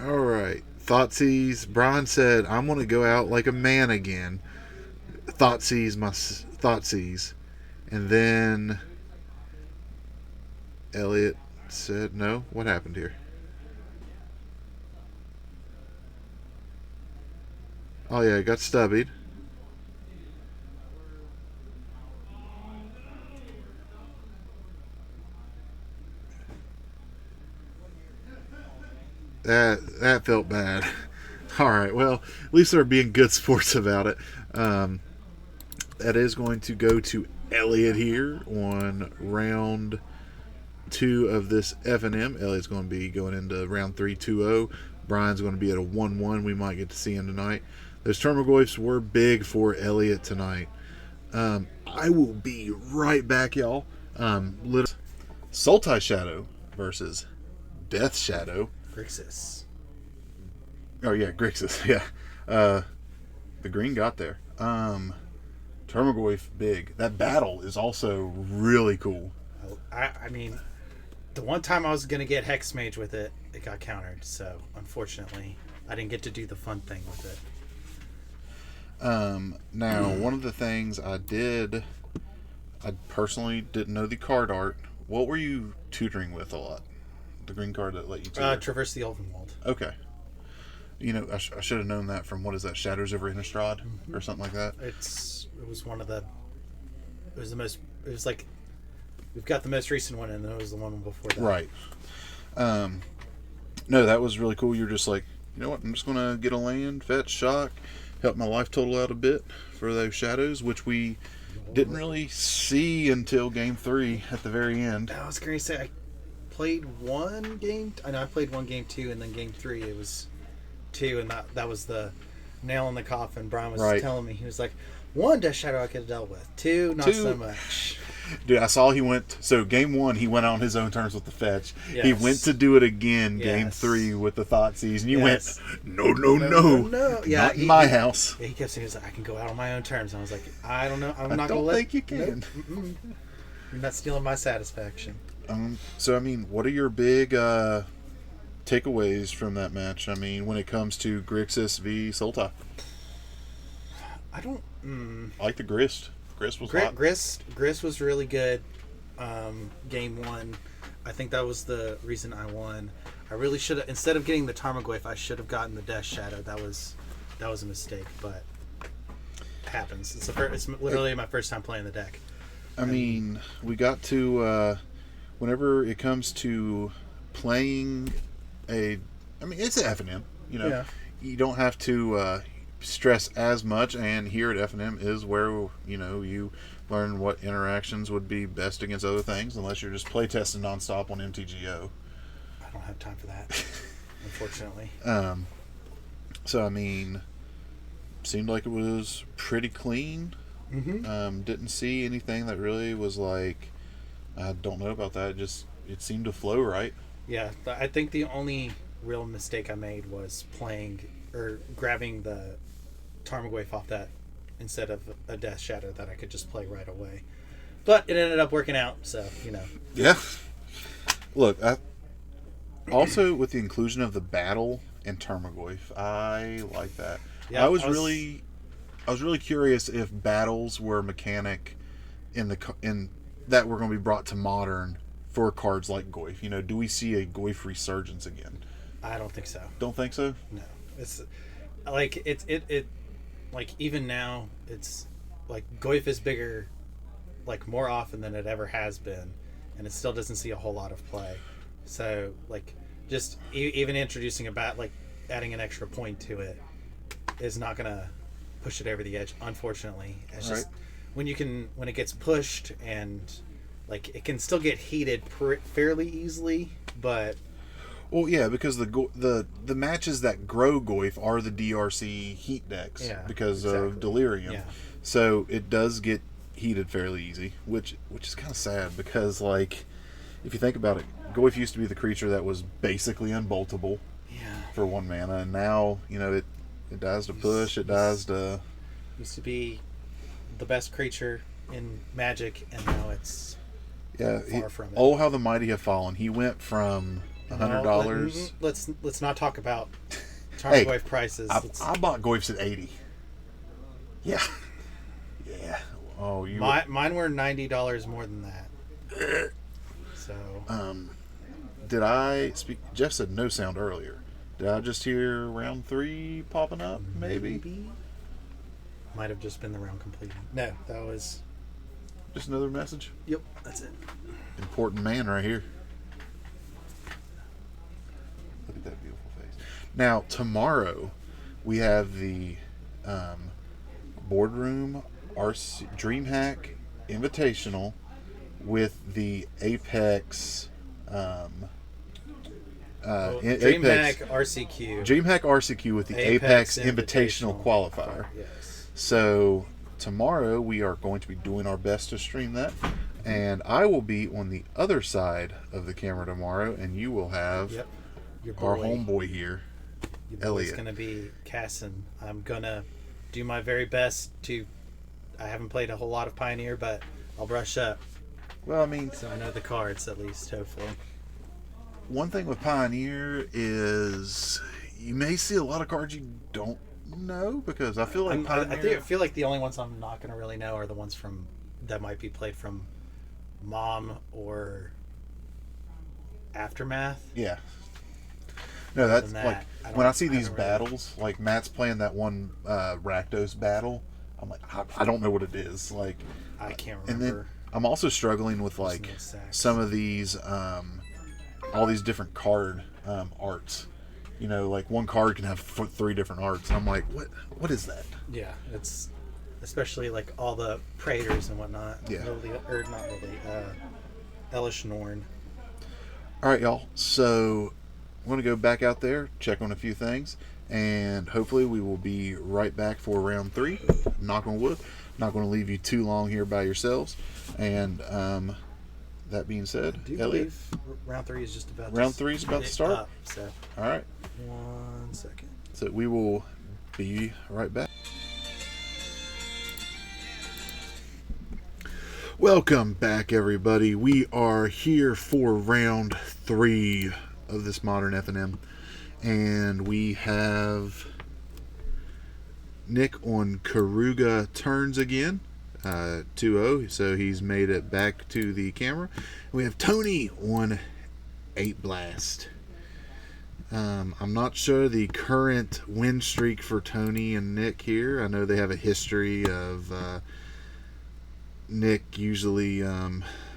Speaker 1: Alright. Thoughtseize. Brian said, I'm going to go out like a man again. Thoughtseize. And then Elliot said, no. What happened here? Oh yeah, it got stubbied. That felt bad. Alright, well, at least they're being good sports about it. That is going to go to Elliot here on round 2 of this FNM. Elliot's going to be going into round 3 2-0. Brian's going to be at a 1-1. We might get to see him tonight. Those Termagoyfs were big for Elliot tonight. I will be right back, y'all. Sulti Shadow versus Death Shadow.
Speaker 4: Grixis.
Speaker 1: Oh, yeah, Grixis, yeah. The green got there. Termagoyf, big. That battle is also really cool.
Speaker 4: I mean, the one time I was going to get Hex Mage with it, it got countered. So, unfortunately, I didn't get to do the fun thing with it.
Speaker 1: Now, one of the things I did I personally didn't know the card art. What were you tutoring with a lot? The green card that let you tutor?
Speaker 4: Traverse the Elvenwald.
Speaker 1: Okay. You know, I should have known that from, what is that, Shadows over Innistrad? Or something like that?
Speaker 4: It was one of the... It was the most... It was like... We've got the most recent one, and it was the one before that.
Speaker 1: Right. No, that was really cool. You're just like, you know what, I'm just going to get a land, fetch, shock, help my life total out a bit for those shadows, which we didn't really see until game 3 at the very end.
Speaker 4: I was going to say, I played one game... I know I played one game 2, and then game 3, it was 2, and that was the nail in the coffin. Brian was telling me, he was like, 1 Death Shadow I could have dealt with. 2, not so much.
Speaker 1: Dude, I saw he went... So, game 1, he went on his own terms with the fetch.
Speaker 4: Yes.
Speaker 1: He went to do it again, game 3, with the Thoughtseize. And you went, no.
Speaker 4: Yeah,
Speaker 1: not in my house.
Speaker 4: Yeah, he kept saying, he was like, I can go out on my own terms. And I was like, I don't know. I'm not going to
Speaker 1: don't
Speaker 4: let...
Speaker 1: think you can.
Speaker 4: Nope. You're not stealing my satisfaction.
Speaker 1: So, I mean, what are your big takeaways from that match? I mean, when it comes to Grixis v Sulti.
Speaker 4: I don't...
Speaker 1: I like the Grist. Grist was hot.
Speaker 4: Grist was really good. Game 1, I think that was the reason I won. I really should have, instead of getting the Tarmogoyf, I should have gotten the Death Shadow. That was a mistake, but it happens. It's literally my first time playing the deck.
Speaker 1: I mean, we got to whenever it comes to playing it's an FNM. You know, you don't have to stress as much, and here at FNM is where you learn what interactions would be best against other things, unless you're just playtesting nonstop on MTGO.
Speaker 4: I don't have time for that, unfortunately.
Speaker 1: So I mean, seemed like it was pretty clean. Didn't see anything that really was like, I don't know about that. It seemed to flow right.
Speaker 4: Yeah, I think the only real mistake I made was grabbing the Tarmogoyf off that instead of a Death Shadow that I could just play right away. But it ended up working out, so,
Speaker 1: Yeah. Look, also with the inclusion of the battle and Tarmogoyf, I like that. Yeah, I was really curious if battles were a mechanic in that were going to be brought to Modern for cards like Goyf. Do we see a Goyf resurgence again?
Speaker 4: I don't think so.
Speaker 1: Don't think so?
Speaker 4: No. It's like like even now it's like Goyf is bigger like more often than it ever has been, and it still doesn't see a whole lot of play. So like just even introducing like adding an extra point to it is not gonna push it over the edge, unfortunately. It's just when it gets pushed, and like it can still get heated fairly easily, but
Speaker 1: well, yeah, because the matches that grow Goyf are the DRC heat decks because of Delirium. Yeah. So it does get heated fairly easy, which is kind of sad because, like, if you think about it, Goyf used to be the creature that was basically unboltable for 1 mana, and now, it dies to push, it dies to...
Speaker 4: Used to be the best creature in Magic, and now it's far from it.
Speaker 1: Oh, how the mighty have fallen. He went from... $100.
Speaker 4: Let's not talk about Tarmogoyf prices.
Speaker 1: I bought Goyfs at $80. Yeah. Oh,
Speaker 4: mine were $90 more than that. So.
Speaker 1: Did I speak? Jeff said no sound earlier. Did I just hear round 3 popping up? Maybe.
Speaker 4: Might have just been the round completing. No, that was
Speaker 1: just another message.
Speaker 4: Yep, that's it.
Speaker 1: Important man right here. Look at that beautiful face. Now, tomorrow, we have the Boardroom DreamHack Invitational with the Apex...
Speaker 4: DreamHack RCQ.
Speaker 1: DreamHack RCQ with the Apex Invitational Qualifier.
Speaker 4: Yes.
Speaker 1: So, tomorrow, we are going to be doing our best to stream that. And I will be on the other side of the camera tomorrow, and you will have...
Speaker 4: Yep.
Speaker 1: Our homeboy here, Elliot.
Speaker 4: It's going to be Casson. I'm going to do my very best to... I haven't played a whole lot of Pioneer, but I'll brush up.
Speaker 1: Well, I mean...
Speaker 4: So I know the cards, at least, hopefully.
Speaker 1: One thing with Pioneer is you may see a lot of cards you don't know, because I feel like Pioneer...
Speaker 4: I feel like the only ones I'm not going to really know are the ones from that might be played from Mom or Aftermath.
Speaker 1: Yeah. No, that's
Speaker 4: than
Speaker 1: like
Speaker 4: that,
Speaker 1: when I see these
Speaker 4: haven't really-
Speaker 1: battles, like Matt's playing that one Rakdos battle. I'm like, I don't know what it is. Like,
Speaker 4: I can't
Speaker 1: and
Speaker 4: remember.
Speaker 1: then I'm also struggling with like
Speaker 4: those sacks.
Speaker 1: some of these, all these different card arts. You know, like one card can have 3 different arts. And I'm like, what is that?
Speaker 4: Yeah, it's especially like all the Praetors and whatnot.
Speaker 1: Yeah.
Speaker 4: Elish Norn.
Speaker 1: All right, y'all. So I'm going to go back out there, check on a few things, and hopefully we will be right back for round 3. Knock on wood. Not going to leave you too long here by yourselves. And that being said,
Speaker 4: Do you
Speaker 1: Elliot,
Speaker 4: believe round 3 is just about
Speaker 1: round 3 is about to start.
Speaker 4: Up, so
Speaker 1: All right.
Speaker 4: 1 second.
Speaker 1: So we will be right back. Welcome back, everybody. We are here for round 3 of this modern FNM, and we have Nick on Keruga turns again, 2-0. So he's made it back to the camera. We have Tony on 8 Blast. I'm not sure the current win streak for Tony and Nick here. I know they have a history of Nick usually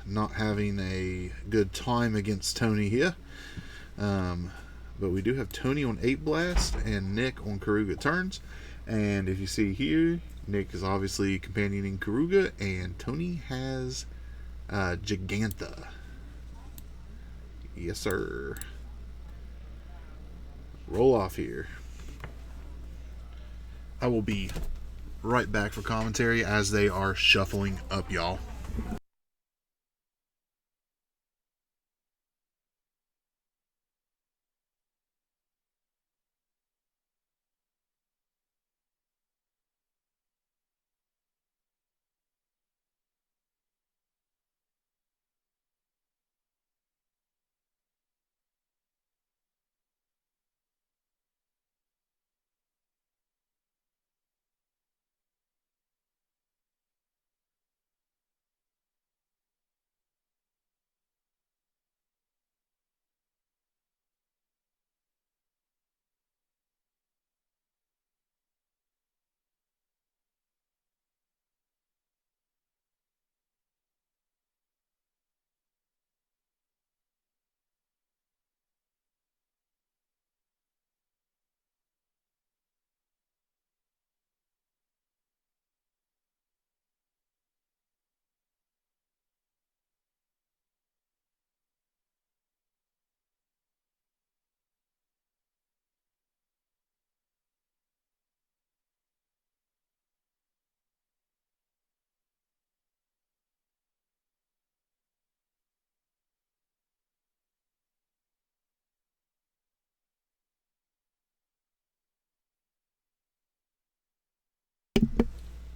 Speaker 1: not having a good time against Tony here. But we do have Tony on 8 Blast and Nick on Keruga turns. And if you see here, Nick is obviously companioning Keruga, and Tony has Gigantha. Yes, sir. Roll off here. I will be right back for commentary as they are shuffling up, y'all.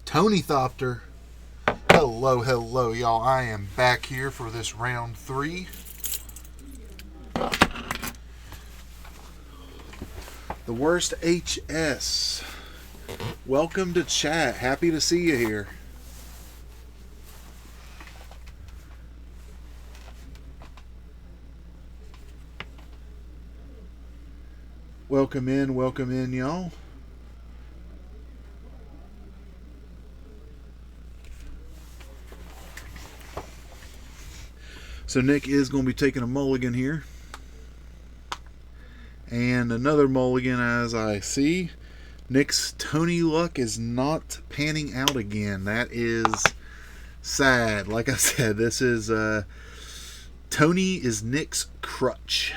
Speaker 1: Tony Thopter. Hello, hello, y'all. I am back here for this round 3. The worst HS. Welcome to chat. Happy to see you here. Welcome in, y'all. So Nick is going to be taking a mulligan here. And another mulligan as I see. Nick's Tony luck is not panning out again. That is sad. Like I said, this is Tony is Nick's crutch.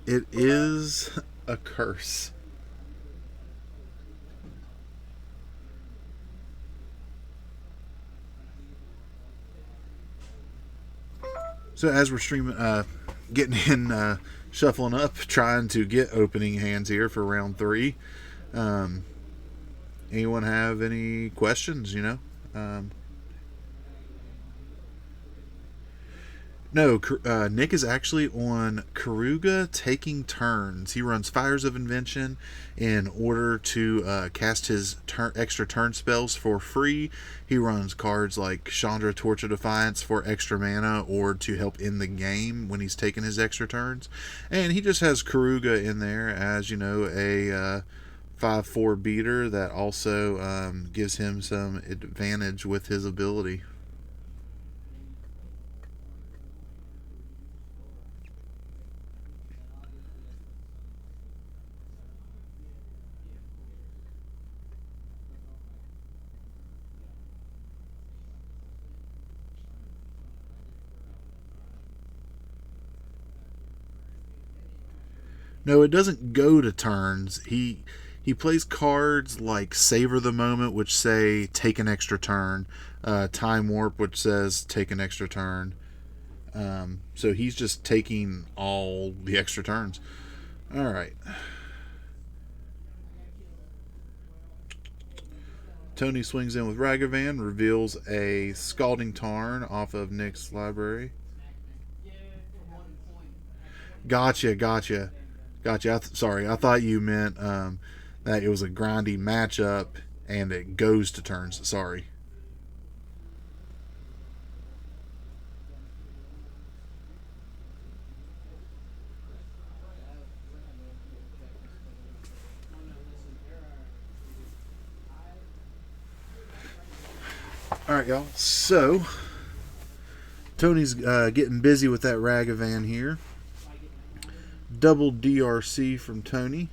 Speaker 1: It is a curse. So as we're streaming, getting in, shuffling up, trying to get opening hands here for round 3. Anyone have any questions? No, Nick is actually on Keruga taking turns. He runs Fires of Invention in order to cast his extra turn spells for free. He runs cards like Chandra Torch of Defiance for extra mana or to help end the game when he's taking his extra turns. And he just has Keruga in there as, a 5/4 beater that also gives him some advantage with his ability. No, it doesn't go to turns. He plays cards like Savor the Moment, which say take an extra turn. Time Warp, which says take an extra turn. So he's just taking all the extra turns. All right. Tony swings in with Ragavan, reveals a Scalding Tarn off of Nick's library. Gotcha. Sorry, I thought you meant that it was a grindy matchup and it goes to turns. Sorry. All right, y'all. So Tony's getting busy with that Ragavan here. Double DRC from Tony.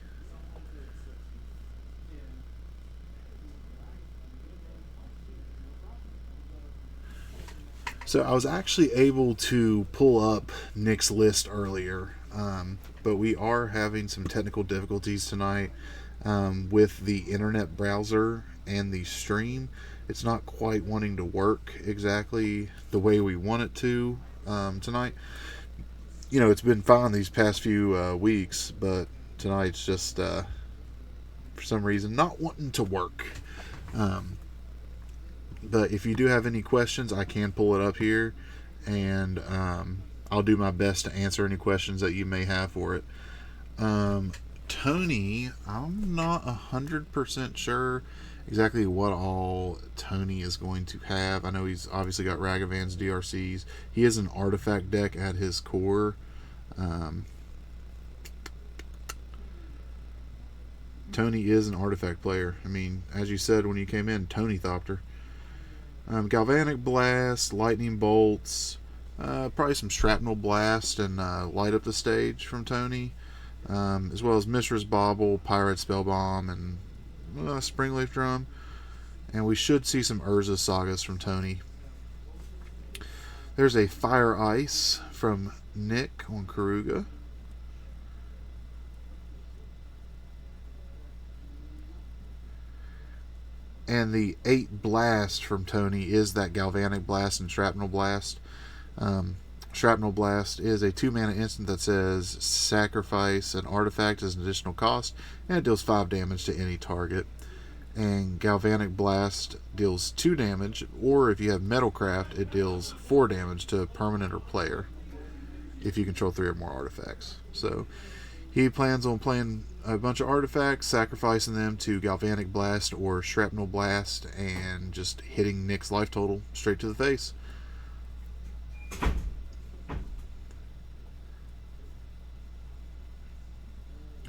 Speaker 1: So I was actually able to pull up Nick's list earlier, but we are having some technical difficulties tonight with the internet browser and the stream. It's not quite wanting to work exactly the way we want it to tonight. It's been fine these past few weeks, but tonight's just for some reason not wanting to work. But if you do have any questions, I can pull it up here, and I'll do my best to answer any questions that you may have for it. Tony, I'm not 100% sure exactly what all Tony is going to have. I know he's obviously got Ragavan's DRCs. He has an artifact deck at his core. Tony is an artifact player. I mean, as you said when you came in, Tony Thopter. Galvanic Blast, Lightning Bolts, probably some Shrapnel Blast and Light Up the Stage from Tony, as well as Mishra's Bauble, Pirate Spellbomb, and Springleaf Drum. And we should see some Urza Sagas from Tony. There's a Fire Ice from Nick on Keruga. And the 8 Blast from Tony is that Galvanic Blast and Shrapnel Blast. Shrapnel Blast is a 2-mana instant that says sacrifice an artifact as an additional cost, and it deals 5 damage to any target. And Galvanic Blast deals 2 damage, or if you have Metalcraft, it deals 4 damage to a permanent or player if you control 3 or more artifacts. So he plans on playing a bunch of artifacts, sacrificing them to Galvanic Blast or Shrapnel Blast, and just hitting Nick's life total straight to the face.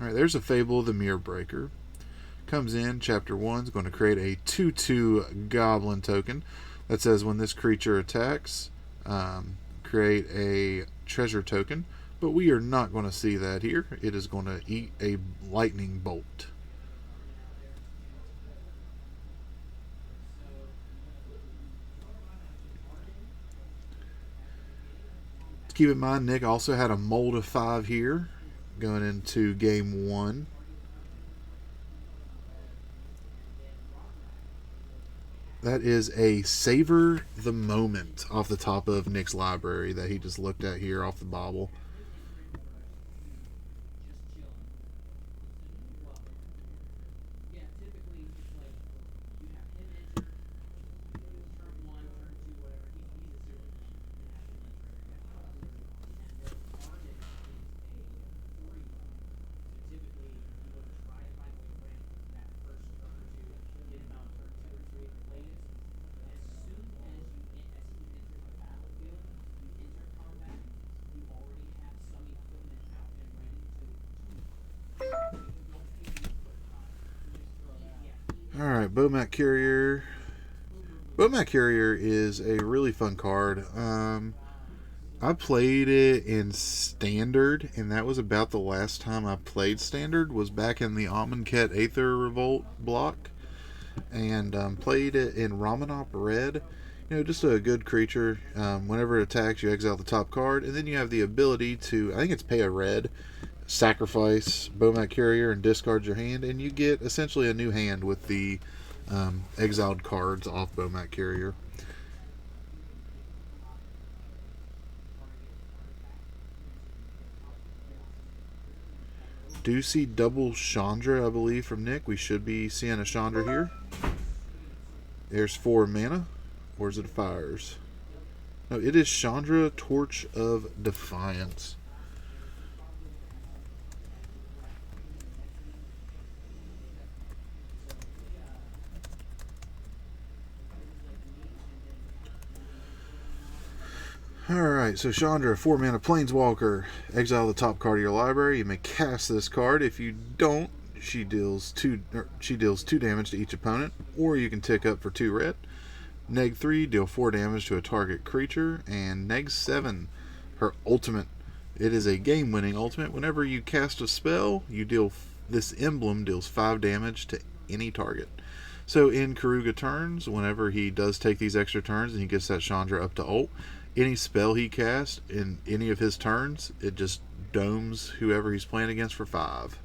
Speaker 1: Alright, there's a Fable of the Mirror Breaker. Comes in, Chapter 1 is going to create a 2/2 Goblin token that says when this creature attacks, create a treasure token. But we are not going to see that here. It is going to eat a lightning bolt. Keep in mind, Nick also had a mold of 5 here going into game 1. That is a Savor the Moment off the top of Nick's library that he just looked at here off the bauble. Alright, Bomat Carrier. Bomat Carrier is a really fun card. I played it in Standard, and that was about the last time I played Standard, was back in the Amonkhet Aether Revolt block, and played it in Ramanop Red. Just a good creature. Whenever it attacks, you exile the top card, and then you have the ability to, I think it's pay a red, sacrifice Bomat Carrier and discard your hand, and you get essentially a new hand with the exiled cards off Bomat Carrier. Do see double Chandra, I believe, from Nick. We should be seeing a Chandra here. There's 4 mana. Or is it Fires? No, it is Chandra, Torch of Defiance. Alright, so Chandra, 4 mana Planeswalker. Exile the top card of your library. You may cast this card. If you don't, she deals 2 damage to each opponent, or you can tick up for 2 red. Neg 3, deal 4 damage to a target creature. And Neg 7, her ultimate. It is a game-winning ultimate. Whenever you cast a spell, this emblem deals 5 damage to any target. So in Keruga turns, whenever he does take these extra turns and he gets that Chandra up to ult, any spell he casts in any of his turns, it just domes whoever he's playing against for 5.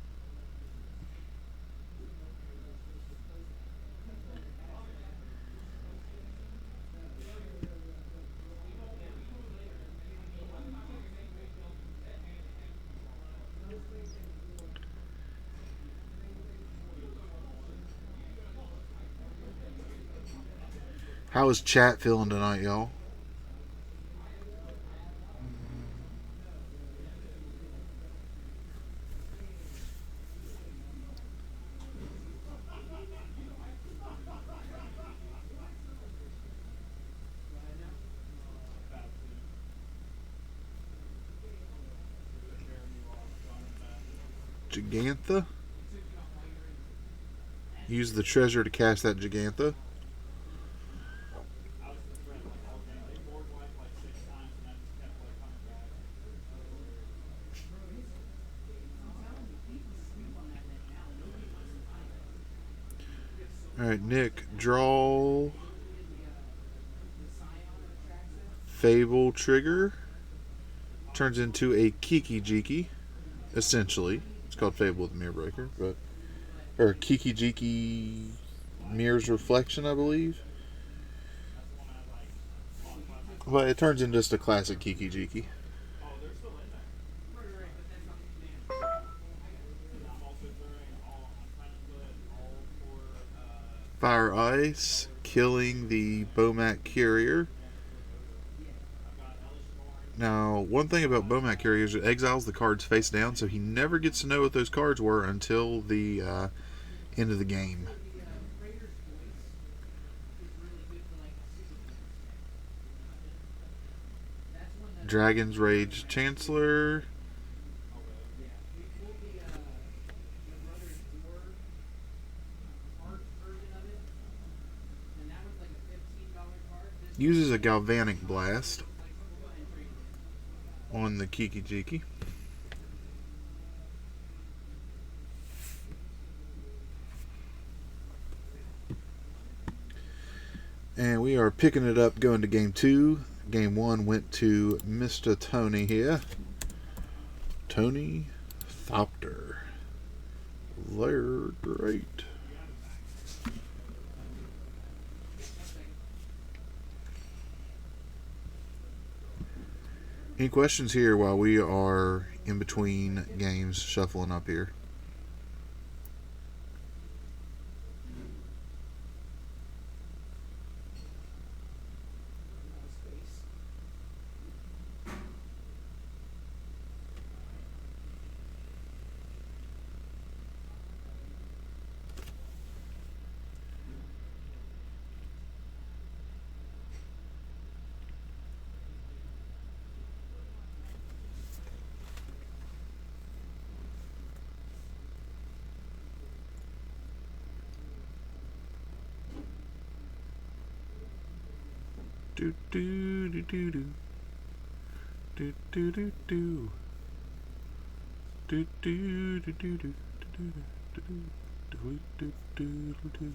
Speaker 1: How is chat feeling tonight, y'all? Gigantha. Use the treasure to cast that Gigantha. Alright, Nick, draw Fable Trigger. Turns into a Kiki Jiki, essentially. It's called Fable with Mirror Breaker, but or Kiki Jiki Mirror's Reflection, I believe. But it turns into just a classic Kiki Jiki. Fire Ice, killing the Bomat Carrier. Now, one thing about Bomat Carrier is it exiles the cards face down, so he never gets to know what those cards were until the end of the game. Dragon's Rage Chancellor. Uses a Galvanic Blast on the Kiki Jiki. And we are picking it up going to game 2. Game 1 went to Mr. Tony here. Tony Thopter. They're great. Any questions here while we are in between games shuffling up here? Do do do do do. Do do do do. Do do do do do do do do do.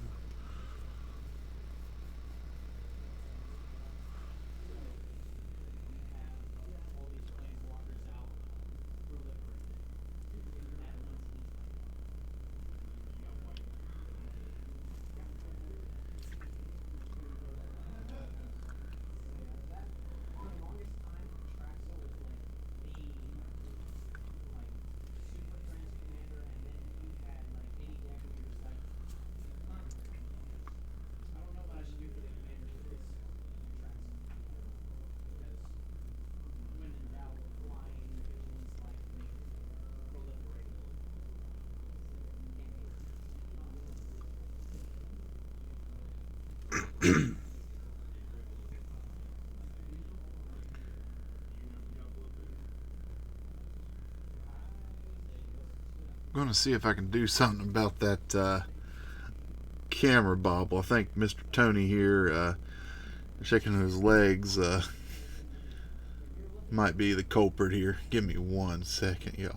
Speaker 1: I'm going to see if I can do something about that camera bobble. I think Mr. Tony here shaking his legs might be the culprit here. Give me 1 second, y'all.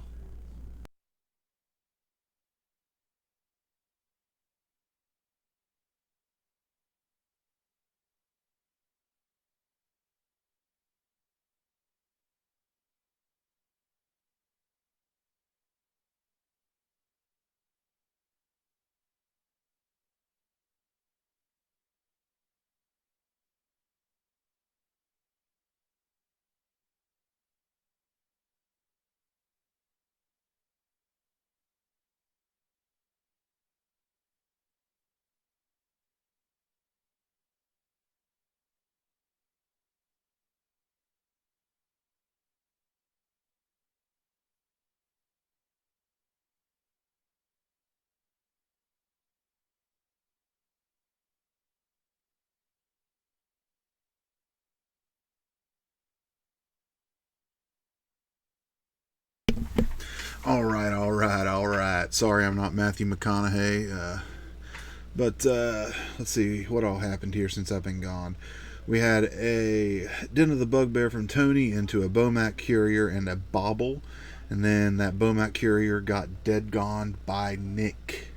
Speaker 1: All right. Sorry, I'm not Matthew McConaughey. But let's see what all happened here since I've been gone. We had a Den of the Bugbear from Tony into a Bomac Courier and a Bobble. And then that Bomac Courier got dead gone by Nick.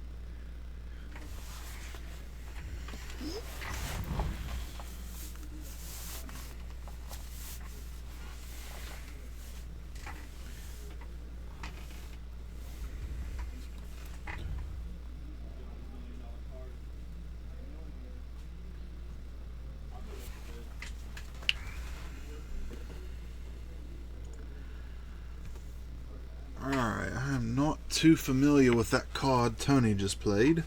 Speaker 1: Alright, I'm not too familiar with that card Tony just played.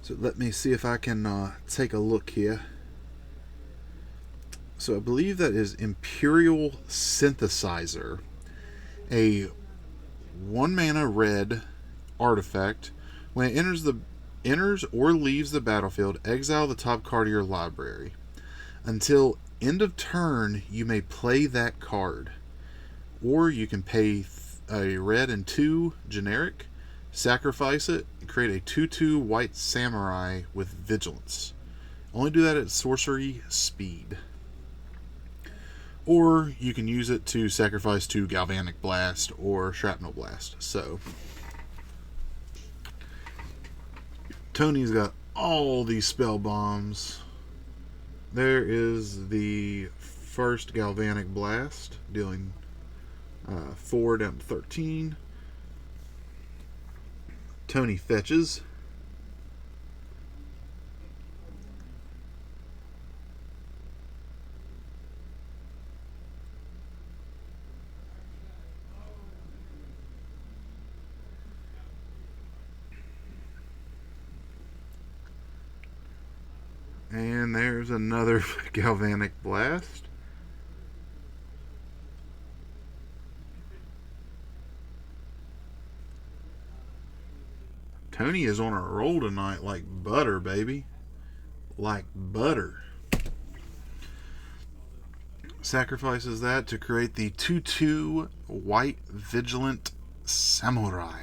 Speaker 1: So let me see if I can take a look here. So I believe that is Imperial Synthesizer. A 1 mana red artifact. When it enters or leaves the battlefield, exile the top card of your library. Until end of turn, you may play that card. Or you can pay a red and 2 generic, sacrifice it, and create a 2/2 white samurai with vigilance. Only do that at sorcery speed. Or you can use it to sacrifice 2 Galvanic Blast or Shrapnel Blast. So Tony's got all these spell bombs. There is the first Galvanic Blast, dealing 4 down to 13. Tony fetches. And there's another Galvanic Blast. Tony is on a roll tonight like butter, baby. Like butter. Sacrifices that to create the 2/2 white vigilant samurai.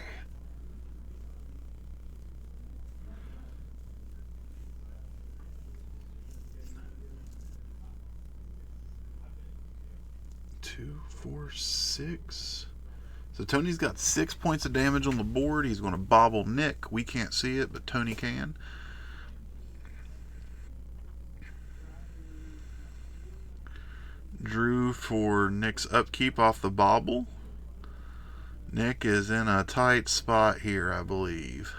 Speaker 1: 4, 6. So Tony's got 6 points of damage on the board. He's going to bobble Nick. We can't see it, but Tony can. Drew for Nick's upkeep off the bobble. Nick is in a tight spot here, I believe,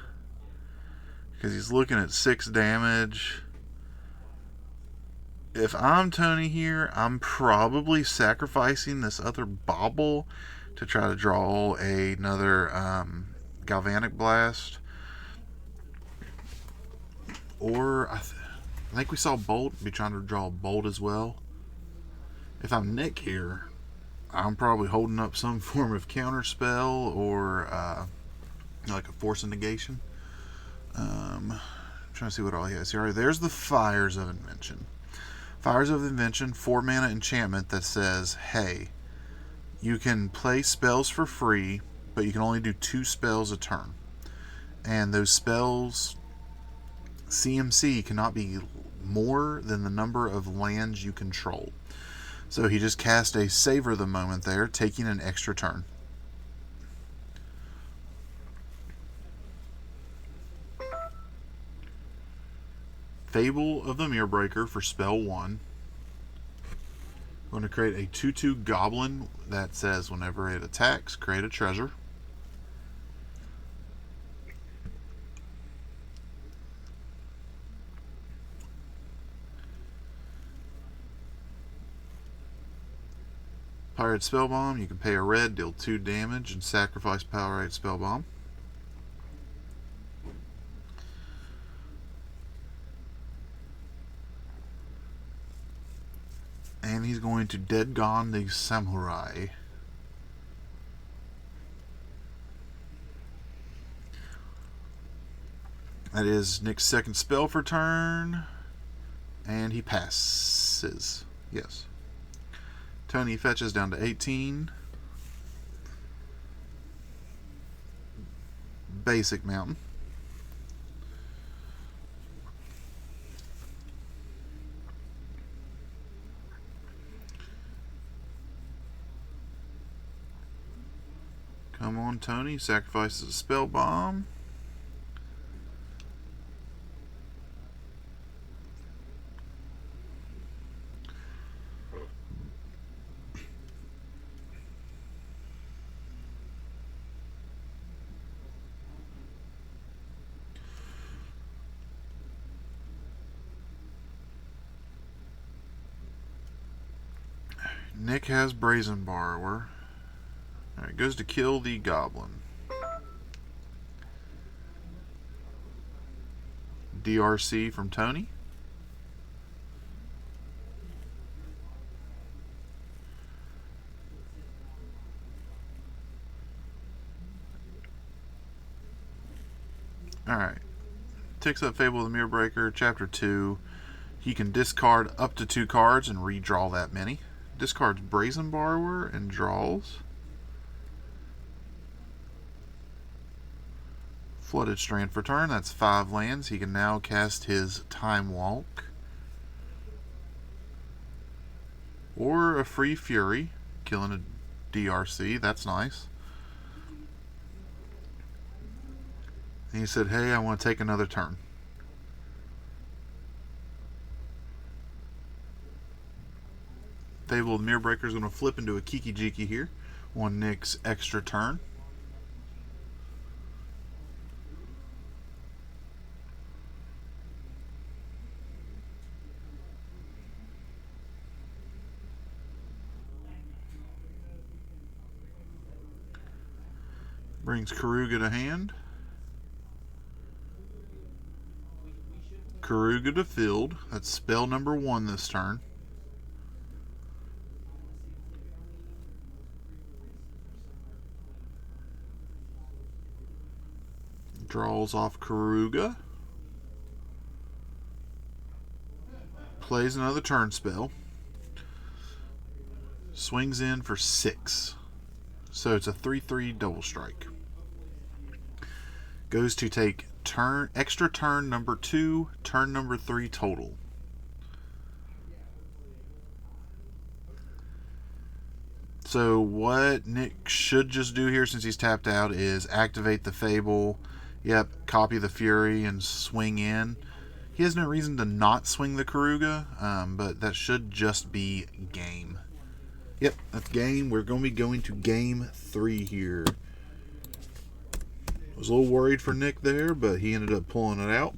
Speaker 1: because he's looking at 6 damage. If I'm Tony here, I'm probably sacrificing this other bobble to try to draw another galvanic blast. Or I think we saw Bolt. Be trying to draw a Bolt as well. If I'm Nick here, I'm probably holding up some form of counter spell or like a force of negation. I'm trying to see what all he has here. All right, there's the Fires of Invention. Fires of Invention, 4 mana enchantment that says, hey, you can play spells for free, but you can only do 2 spells a turn. And those spells, CMC, cannot be more than the number of lands you control. So he just cast a Savor the Moment there, taking an extra turn. Fable of the Mirrorbreaker for spell 1. I'm going to create a 2/2 goblin that says whenever it attacks, create a treasure. Pirate Spellbomb, you can pay a red, deal 2 damage, and sacrifice Pirate Spellbomb. And he's going to Dead Gone the Samurai. That is Nick's second spell for turn. And he passes. Yes. Tony fetches down to 18. Basic Mountain. Come on, Tony. Sacrifices a spell bomb. Nick has Brazen Borrower. Alright, goes to kill the goblin. DRC from Tony. Alright. Takes up Fable of the Mirrorbreaker, Chapter 2. He can discard up to 2 cards and redraw that many. Discards Brazen Borrower and draws. Flooded Strand for turn, that's 5 lands. He can now cast his Time Walk. Or a Free Fury, killing a DRC, that's nice. And he said, hey, I want to take another turn. Fable of the Mirrorbreaker is going to flip into a Kiki Jiki here on Nick's extra turn. Brings Keruga to hand. Keruga to field. That's spell number 1 this turn. Draws off Keruga. Plays another turn spell. Swings in for 6. So it's a 3/3 double strike. Goes to take extra turn number 2, turn number 3 total. So what Nick should just do here, since he's tapped out, is activate the Fable. Yep, copy the Fury and swing in. He has no reason to not swing the Keruga, but that should just be game. Yep, that's game. We're going to be going to game 3 here. I was a little worried for Nick there, but he ended up pulling it out.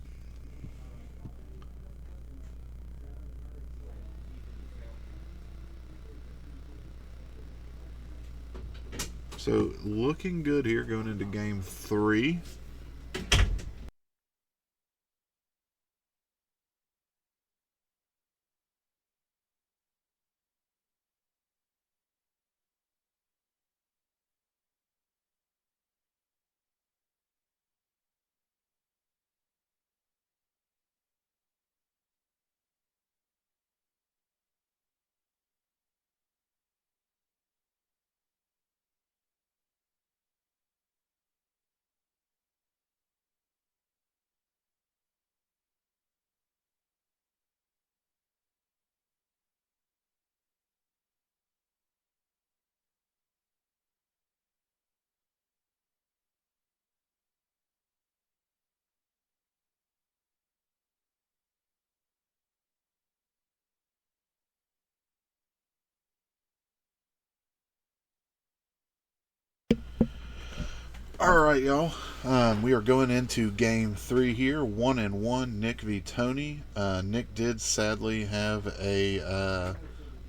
Speaker 1: So looking good here going into game 3. All right, y'all. We are going into game 3 here. 1-1, Nick v. Tony. Nick did sadly have a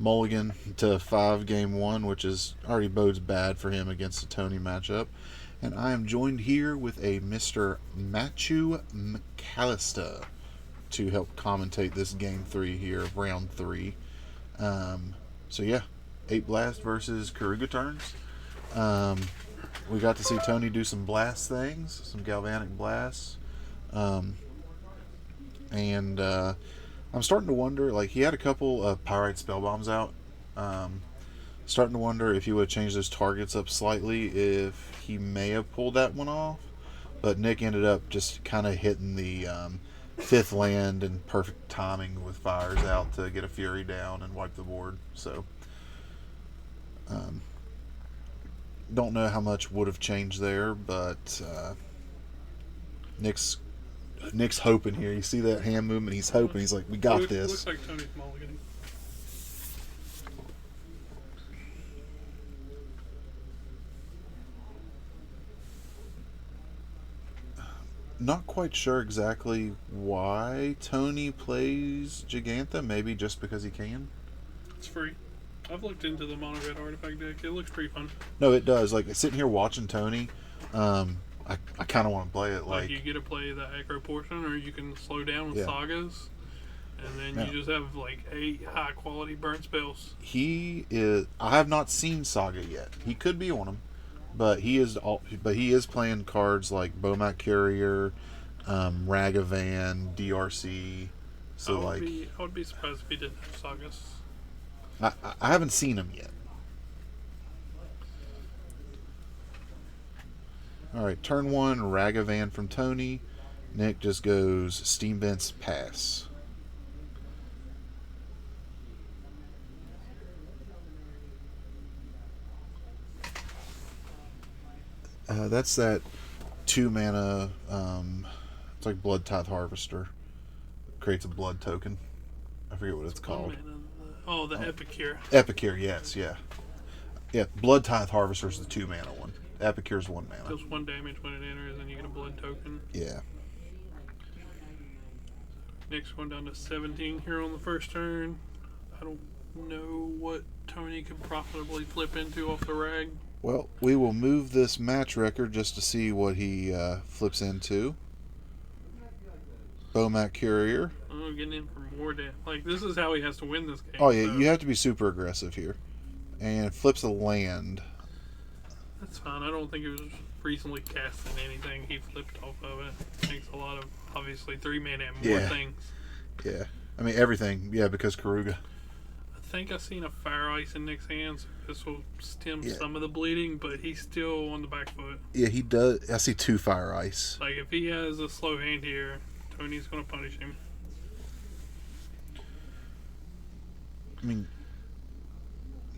Speaker 1: mulligan to 5 game 1, which is already bodes bad for him against the Tony matchup. And I am joined here with a Mr. Matthew McAllister to help commentate this game 3 here, round 3. So yeah, 8 blast versus Keruga turns. We got to see Tony do some blast things, some galvanic blasts. And I'm starting to wonder, like, he had a couple of Pyrite spell bombs out. Starting to wonder if he would have changed those targets up slightly, if he may have pulled that one off. But Nick ended up just kind of hitting the 5th land in perfect timing with fires out to get a Fury down and wipe the board. So, don't know how much would have changed there, but Nick's hoping here. You see that hand movement? He's hoping. He's like, we got this.
Speaker 5: Looks like Tony's mulliganing.
Speaker 1: Not quite sure exactly why Tony plays Gigantha. Maybe just because he can.
Speaker 5: It's free. I've looked into the mono red artifact deck. It looks pretty fun.
Speaker 1: No, it does. Like, sitting here watching Tony, I kind of want to play it.
Speaker 5: Like you get to play the aggro portion, or you can slow down with sagas, and then you just have like 8 high quality burn spells.
Speaker 1: He is. I have not seen Saga yet. He could be on him, but he is. But he is playing cards like Bomat Courier, Ragavan, DRC. So
Speaker 5: I would be surprised if he didn't have sagas.
Speaker 1: I haven't seen him yet. All right, turn 1, Ragavan from Tony. Nick just goes Steam Vents pass. That's that 2 mana. It's like Blood Tithe Harvester. It creates a blood token. I forget what it's called.
Speaker 5: Oh, the Epicure.
Speaker 1: Epicure, yes, yeah. Yeah, Blood Tithe Harvester is the 2 mana one. Epicure's 1 mana.
Speaker 5: Deals 1 damage when it enters, and you get a blood token.
Speaker 1: Yeah.
Speaker 5: Next one down to 17 here on the first turn. I don't know what Tony could profitably flip into off the rag.
Speaker 1: Well, we will move this match record just to see what he flips into. Bomat Courier.
Speaker 5: Oh, getting in for more damage. Like, this is how he has to win this game.
Speaker 1: Oh, yeah,
Speaker 5: so
Speaker 1: you have to be super aggressive here. And flips a land.
Speaker 5: that's fine. I don't think it was recently casting anything. He flipped off of it. Makes a lot of, obviously, 3 mana and more things.
Speaker 1: Yeah. I mean, everything. Yeah, because Keruga.
Speaker 5: I think I've seen a Fire Ice in Nick's hands. This will stem some of the bleeding, but he's still on the back foot.
Speaker 1: Yeah, he does. I see 2 Fire Ice.
Speaker 5: Like, if he has a slow hand here, Tony's going to punish him.
Speaker 1: I mean,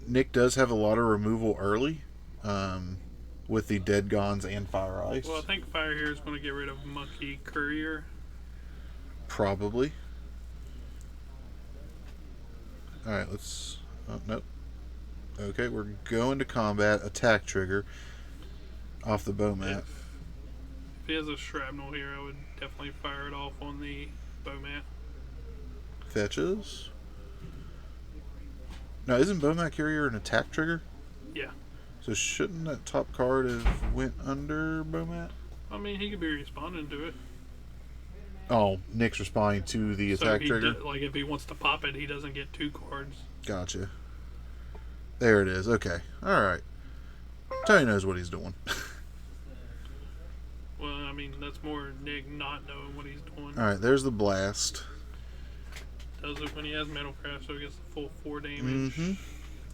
Speaker 1: Nick does have a lot of removal early, with the Dead Gons and Fire Ice.
Speaker 5: Well, I think Fire here is going to get rid of Monkey Courier.
Speaker 1: Probably. Alright, let's... Oh, nope. Okay, we're going to combat. Attack trigger. Off the bow mat.
Speaker 5: If he has a shrapnel here, I would definitely fire it off on the bow mat.
Speaker 1: Fetches. Now, isn't bow mat carrier an attack trigger?
Speaker 5: Yeah.
Speaker 1: So shouldn't that top card have went under bow mat?
Speaker 5: I mean, he could be responding to it.
Speaker 1: Oh, Nick's responding to the attack trigger?
Speaker 5: Like, if he wants to pop it, he doesn't get 2 cards.
Speaker 1: Gotcha. There it is. Okay. Alright. Tony knows what he's doing.
Speaker 5: Well, I mean, that's more Nick not knowing what he's doing.
Speaker 1: Alright, there's the blast.
Speaker 5: Does it when he has Metalcraft, so he gets the full 4 damage.
Speaker 1: Mm-hmm.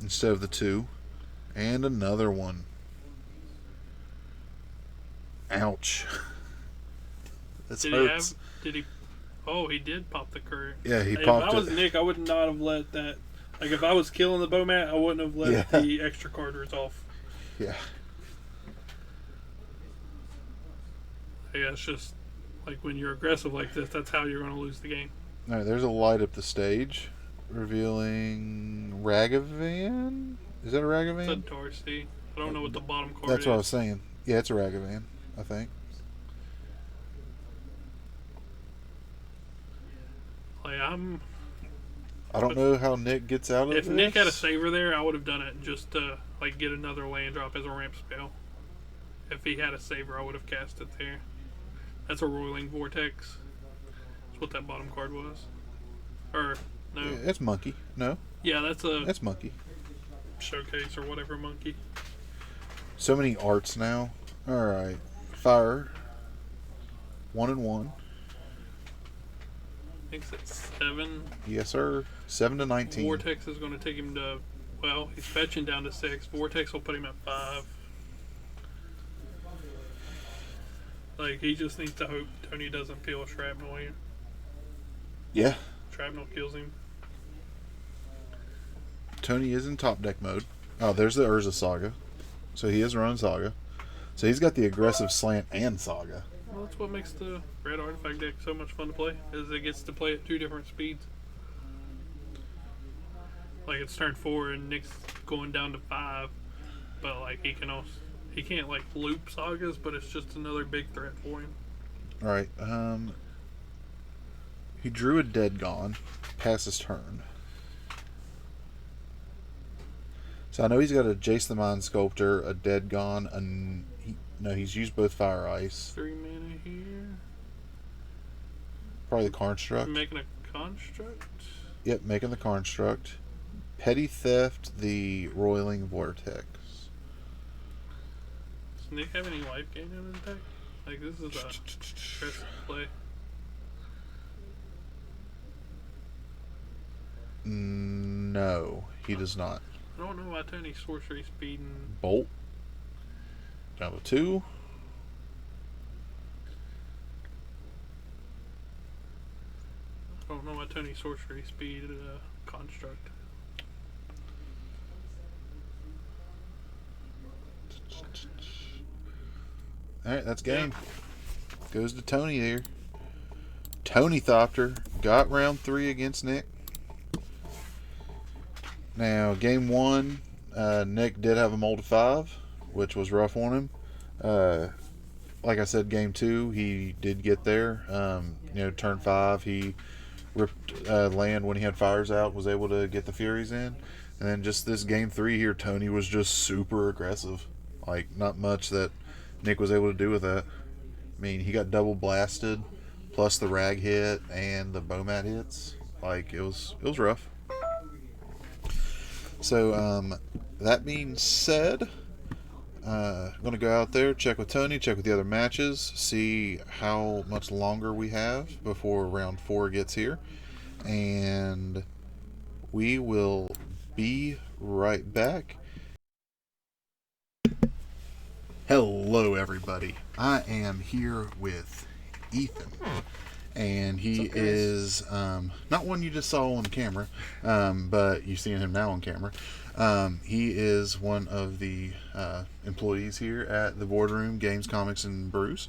Speaker 1: Instead of the 2. And another one. Ouch. This hurts.
Speaker 5: Oh, he did pop the courier.
Speaker 1: Yeah, he
Speaker 5: If
Speaker 1: popped
Speaker 5: I was
Speaker 1: it.
Speaker 5: Nick, I would not have let that. Like, if I was killing the bow mat, I wouldn't have let the extra carders off.
Speaker 1: Yeah.
Speaker 5: Yeah, it's just like when you're aggressive like this, that's how you're going to lose the game.
Speaker 1: Alright, there's a light up the stage. Revealing Ragavan? Is that a Ragavan?
Speaker 5: It's a Darcy. I don't know what the bottom card
Speaker 1: That's
Speaker 5: is.
Speaker 1: what I was saying. Yeah, it's a Ragavan, I think.
Speaker 5: Like,
Speaker 1: I don't know how Nick gets out of
Speaker 5: if
Speaker 1: this.
Speaker 5: Nick had a saver there, I would have done it just to like get another land drop as a ramp spell. If he had a saver, I would have cast it there. That's a Roiling Vortex. That's what that bottom card was. Or no?
Speaker 1: Yeah, it's Monkey. No,
Speaker 5: Yeah,
Speaker 1: that's Monkey.
Speaker 5: Showcase or whatever monkey.
Speaker 1: So many arts now. Alright. Fire. 1 and 1.
Speaker 5: I think it's 7.
Speaker 1: Yes, sir. 7 to 19.
Speaker 5: Vortex is going to take him to. Well, he's fetching down to 6. Vortex will put him at 5. Like, he just needs to hope Tony doesn't feel a shrapnel here.
Speaker 1: Yeah.
Speaker 5: Shrapnel kills him.
Speaker 1: Tony is in top deck mode. Oh, there's the Urza Saga. So he is running Saga. So he's got the aggressive slant and Saga.
Speaker 5: Well, that's what makes the red artifact deck so much fun to play, is it gets to play at 2 different speeds. Like, it's turn 4 and Nick's going down to 5, but like he can't like loop sagas, but it's just another big threat for him.
Speaker 1: Alright, he drew a Dead Gone. Pass his turn. So I know he's got a Jace the Mind Sculptor, a Dead Gone, and he's used both Fire Ice.
Speaker 5: 3 mana here.
Speaker 1: Probably the Construct.
Speaker 5: Making a construct.
Speaker 1: Yep, making the Construct. Petty Theft, the Roiling Vortex.
Speaker 5: Does Nick have any life gain in his deck? Like, this is a aggressive play.
Speaker 1: No, he does not.
Speaker 5: I don't know why Tony's sorcery speed and
Speaker 1: Bolt. Down to 2.
Speaker 5: I don't know why Tony's sorcery speed construct.
Speaker 1: Alright, that's game. Goes to Tony there. Tony Thopter got round 3 against Nick. Now, game 1, Nick did have a mold of 5, which was rough on him. Like I said, game 2, he did get there. Turn 5, he ripped land when he had fires out, was able to get the Furies in. And then just this game 3 here, Tony was just super aggressive. Like, not much that Nick was able to do with that. I mean, he got double blasted, plus the rag hit and the bow mat hits. Like, it was rough. So, that being said, I'm going to go out there, check with Tony, check with the other matches, see how much longer we have before round 4 gets here. And we will be right back. Hello, everybody. I am here with Ethan. and he
Speaker 4: What's up, guys?
Speaker 1: is not one you just saw on camera, but you're seeing him now on camera. He is one of the employees here at the Boardroom Games, Comics, and Brews,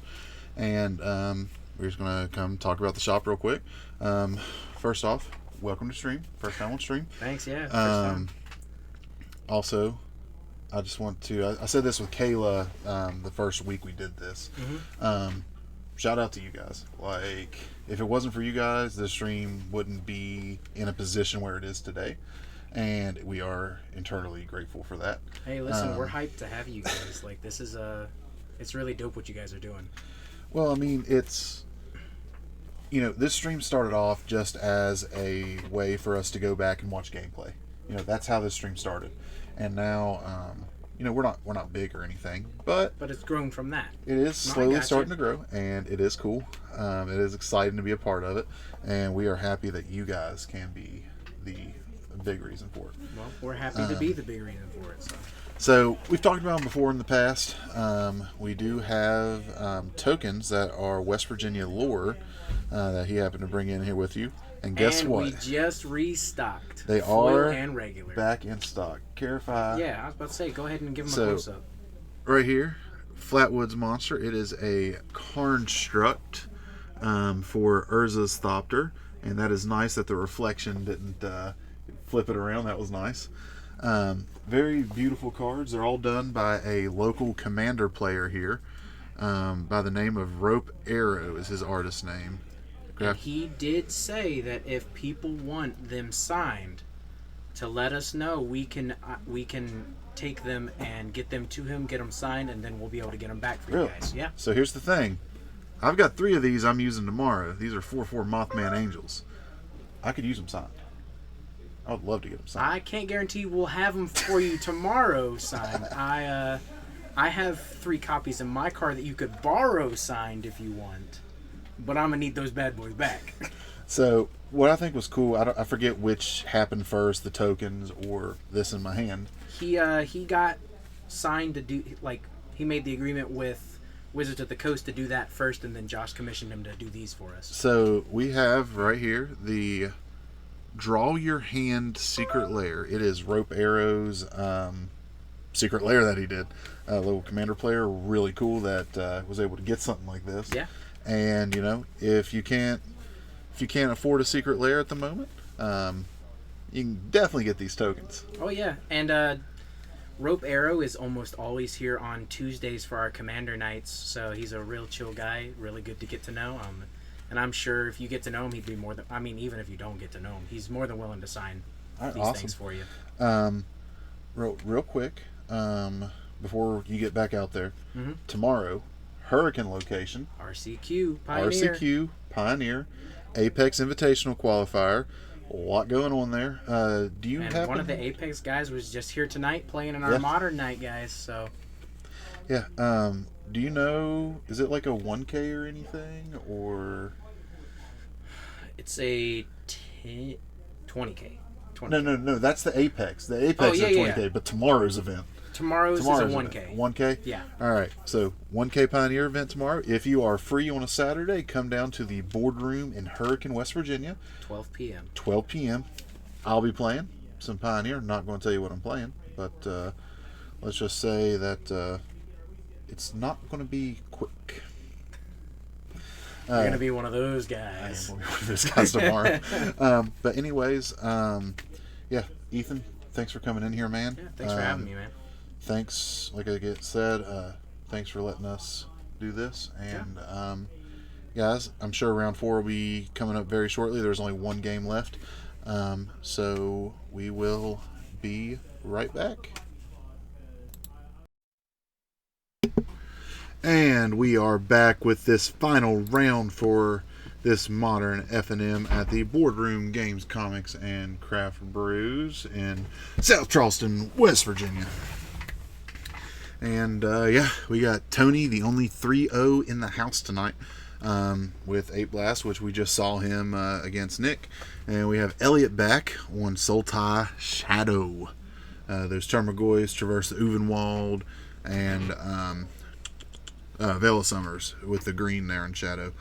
Speaker 1: and we're just going to come talk about the shop real quick. First off, welcome to stream. First time on stream.
Speaker 4: Thanks, yeah. First time.
Speaker 1: Also, I just want to, I said this with Kayla the first week we did this. Shout out to you guys. Like, if it wasn't for you guys, the stream wouldn't be in a position where it is today. And we are internally grateful for that.
Speaker 6: Hey, listen, we're hyped to have you guys. Like, this is it's really dope what you guys are doing.
Speaker 1: Well, I mean, it's, you know, this stream started off just as a way for us to go back and watch gameplay. You know, that's how this stream started. And now, you know, we're not big or anything, but
Speaker 6: it's grown from that.
Speaker 1: it is slowly starting to grow, and it is cool. It is exciting to be a part of it, and we are happy that you guys can be the big reason for it.
Speaker 6: Well, we're happy to be the big reason for it.
Speaker 1: So we've talked about them before in the past. We do have tokens that are West Virginia lore that he happened to bring in here with you. And guess what?
Speaker 6: We just restocked.
Speaker 1: They
Speaker 6: foil
Speaker 1: are
Speaker 6: and regular.
Speaker 1: back in stock. Carify.
Speaker 6: Yeah, I was about to say, go ahead and give them a
Speaker 1: So,
Speaker 6: close-up.
Speaker 1: right here, Flatwoods Monster. It is a construct for Urza's Thopter. And that is nice that the reflection didn't flip it around. That was nice. Very beautiful cards. They're all done by a local commander player here by the name of Rope Arrow is his artist name.
Speaker 6: And he did say that if people want them signed, to let us know, we can take them and get them to him, get them signed, and then we'll be able to get them back for
Speaker 1: Really?
Speaker 6: you guys. Yeah.
Speaker 1: So here's the thing. I've got 3 of these I'm using tomorrow. These are 4/4 Mothman Angels. I could use them signed. I would love to get them signed.
Speaker 6: I can't guarantee we'll have them for you tomorrow signed. I have 3 copies in my car that you could borrow signed if you want, but I'm gonna need those bad boys back.
Speaker 1: So what I think was cool, I forget which happened first, the tokens or this in my hand.
Speaker 6: He got signed to do, like, he made the agreement with Wizards of the Coast to do that first, and then Josh commissioned him to do these for us.
Speaker 1: So we have right here the Draw Your Hand Secret Lair. It is Rope Arrow's secret lair that he did. A little commander player, really cool that was able to get something like this.
Speaker 6: Yeah.
Speaker 1: And you know, if you can't afford a secret lair at the moment, you can definitely get these tokens.
Speaker 6: Oh yeah, and Rope Arrow is almost always here on Tuesdays for our commander nights, so he's a real chill guy, really good to get to know. And I'm sure if you get to know him, he'd be more than, I mean, even if you don't get to know him, he's more than willing to sign these
Speaker 1: awesome
Speaker 6: things for you.
Speaker 1: Real quick, before you get back out there, tomorrow, Hurricane location,
Speaker 6: RCQ Pioneer.
Speaker 1: RCQ Pioneer, Apex Invitational Qualifier. A lot going on there. Do you
Speaker 6: And
Speaker 1: have
Speaker 6: one of the Apex guys was just here tonight playing in our modern night, guys. So
Speaker 1: yeah. Do you know? Is it like a 1K or anything, or
Speaker 6: it's a 20K.
Speaker 1: No. That's the Apex. The Apex is 20K, but tomorrow's event.
Speaker 6: Tomorrow's is a 1K.
Speaker 1: 1K?
Speaker 6: Yeah.
Speaker 1: All right. So 1K Pioneer event tomorrow. If you are free on a Saturday, come down to the Boardroom in Hurricane, West Virginia.
Speaker 6: 12 p.m.
Speaker 1: 12 p.m. I'll be playing some Pioneer. I'm not going to tell you what I'm playing, but let's just say that it's not going to be quick.
Speaker 6: You're going to be one of those guys.
Speaker 1: I am going to be one of those guys tomorrow. But anyways, yeah, Ethan, thanks for coming in here, man.
Speaker 6: Yeah, thanks for having me, man.
Speaker 1: Thanks, like I said, thanks for letting us do this. And guys, I'm sure round 4 will be coming up very shortly. There's only 1 game left. So we will be right back. And we are back with this final round for this modern FNM at the Boardroom Games, Comics, and Craft Brews in South Charleston, West Virginia. And yeah, we got Tony, the only 3-0 in the house tonight, with 8 blasts, which we just saw him against Nick. And we have Elliot back on Sulti Shadow. Those Termagoys traverse the Uvenwald and Vela Summers with the green there in Shadow.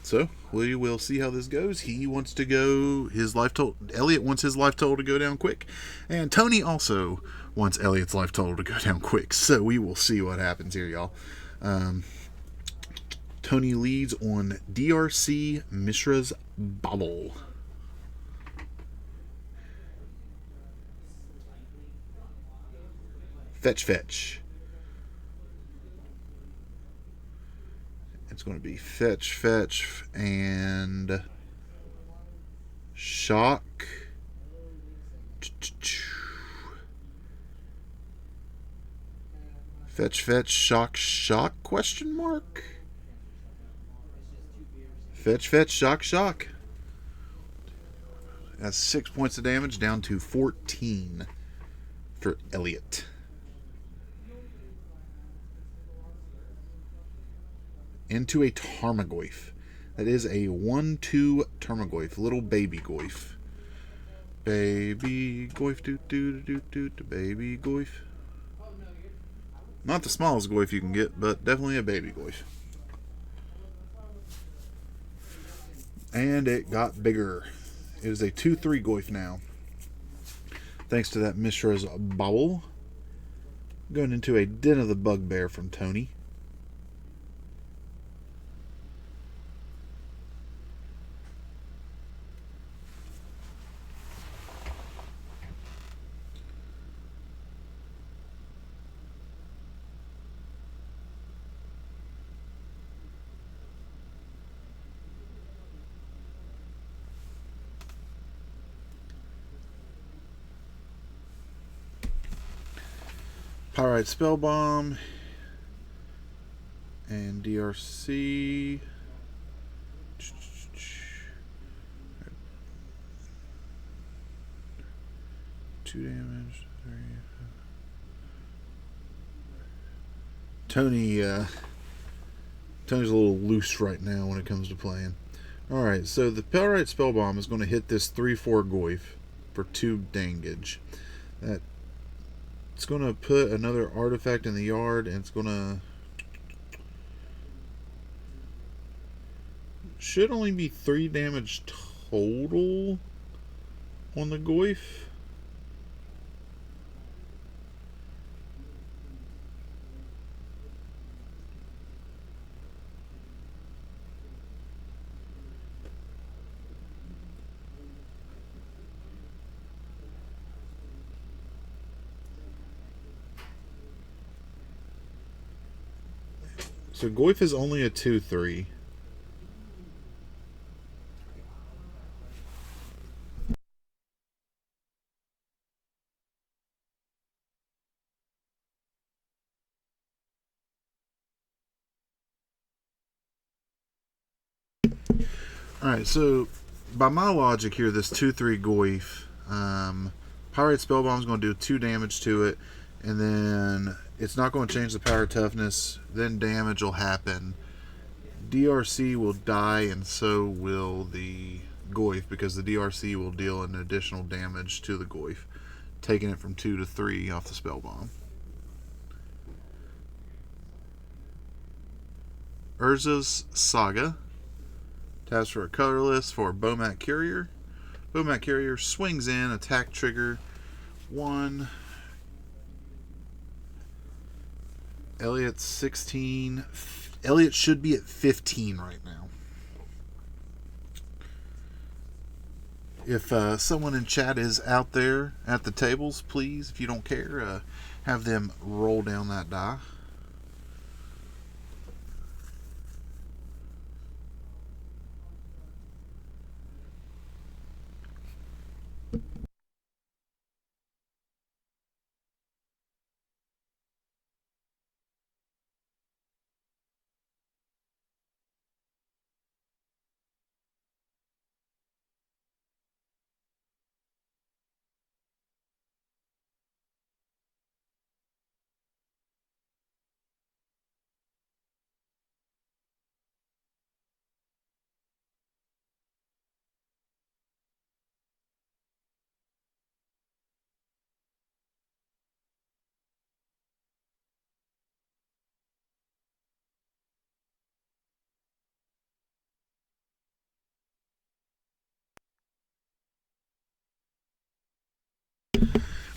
Speaker 1: So we will see how this goes. He wants to go his life total. Elliot wants his life total to go down quick, and Tony also wants Elliot's life total to go down quick. So we will see what happens here, y'all. Tony leads on DRC Mishra's Bobble. Fetch, fetch. It's going to be fetch, fetch, and shock. Fetch, fetch, shock, shock, question mark? Fetch, fetch, shock, shock. That's 6 points of damage down to 14 for Elliot. Into a Tarmogoyf. That is a 1/2 Tarmogoyf, little baby Goyf. Baby Goyf, baby Goyf. Not the smallest Goyf you can get, but definitely a baby Goyf. And it got bigger. It is a 2/3 Goyf now. Thanks to that Mishra's Bobble. Going into a Den of the Bugbear from Tony. Pyrite Spell Bomb and DRC. 2 damage. 3. Tony's a little loose right now when it comes to playing. Alright, so the Pyrite Spell Bomb is going to hit this 3/4 Goyf for 2 dangage. It's going to put another artifact in the yard, and it's going to... Should only be 3 damage total on the Goyf. So Goyf is only a 2/3. Alright, so by my logic here, this 2/3 Goyf, Pyrite Spellbomb is going to do 2 damage to it, and then it's not going to change the power toughness, then damage will happen. DRC will die, and so will the Goyf, because the DRC will deal an additional damage to the Goyf, taking it from 2 to 3 off the Spellbomb. Urza's Saga. Taps for a colorless for Bomat Courier. Bomat Courier swings in, attack trigger 1. Elliot's 16. Elliot should be at 15 right now. If someone in chat is out there at the tables, please, if you don't care, have them roll down that die.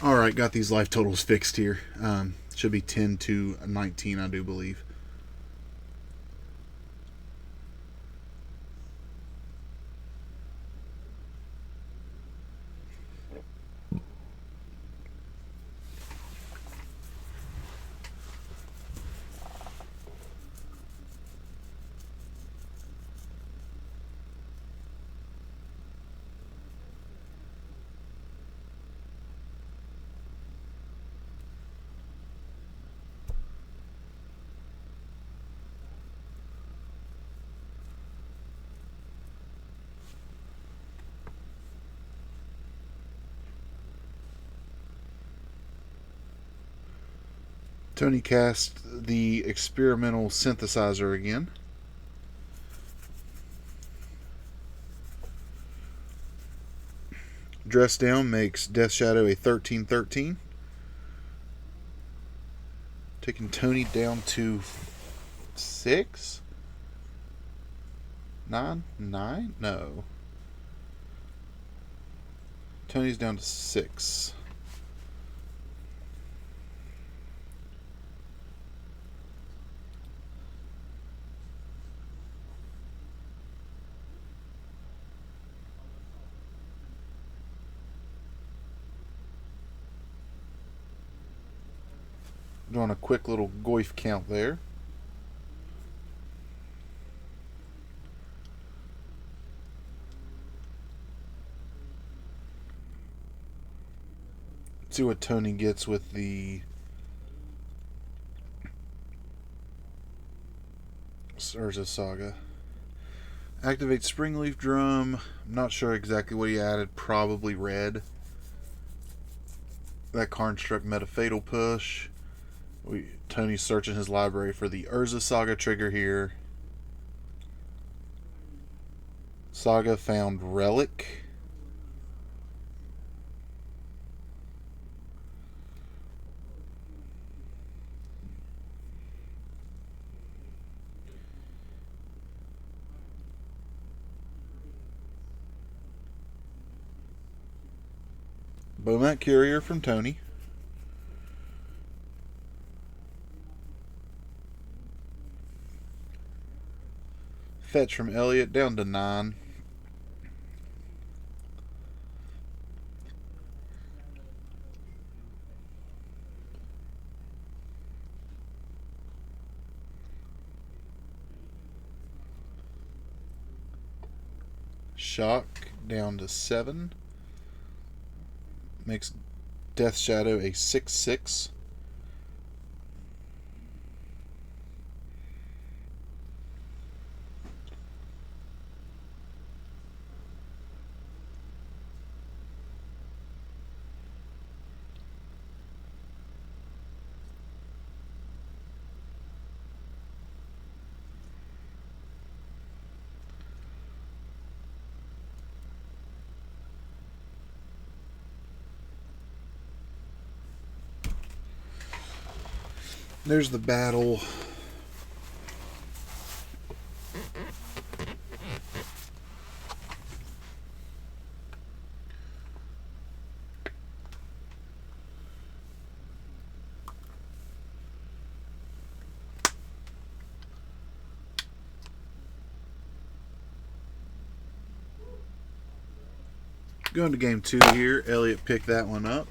Speaker 1: All right, got these life totals fixed here. Should be 10 to 19, I do believe. Tony cast the experimental synthesizer again. Dress down makes Death Shadow a 13-13. Taking Tony down to 6? 9? 9? No. Tony's down to 6. Doing a quick little Goif count there. See what Tony gets with the Urza Saga. Activate Springleaf Drum. I'm not sure exactly what he added. Probably red. That Karnstruck Metafatal push. Tony's searching his library for the Urza Saga trigger here. Saga found Relic. Bowmat Courier from Tony. Fetch from Elliot down to 9. Shock down to 7. Makes Death Shadow a 6-6. There's the battle. Going to game 2 here. Elliot picked that one up.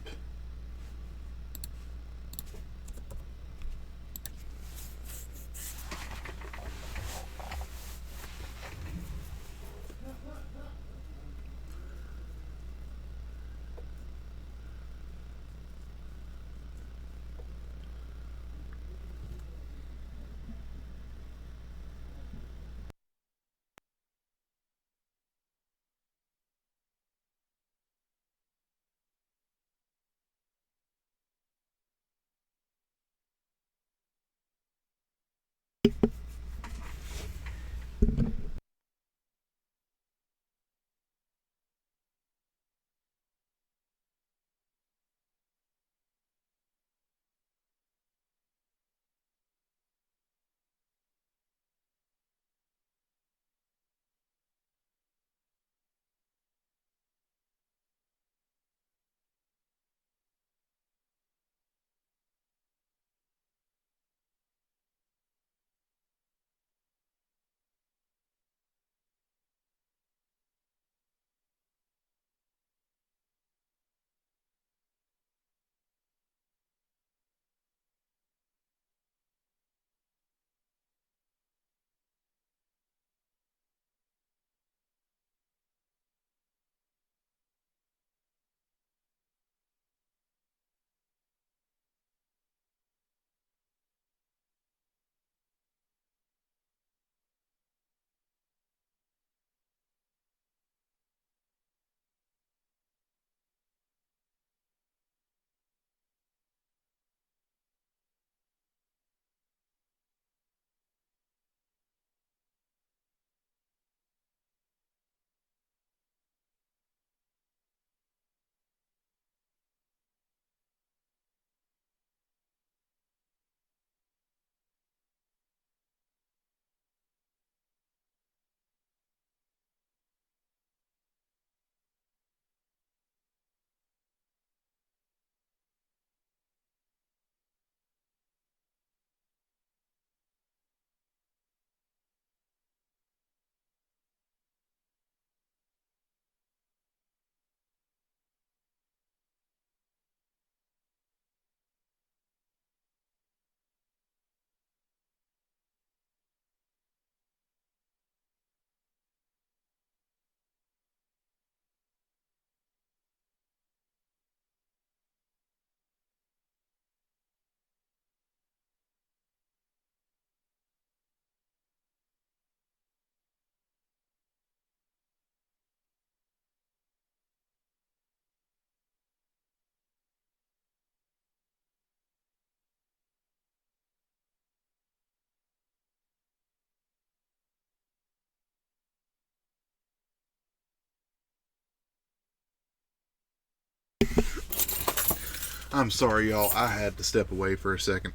Speaker 1: I'm sorry, y'all. I had to step away for a second.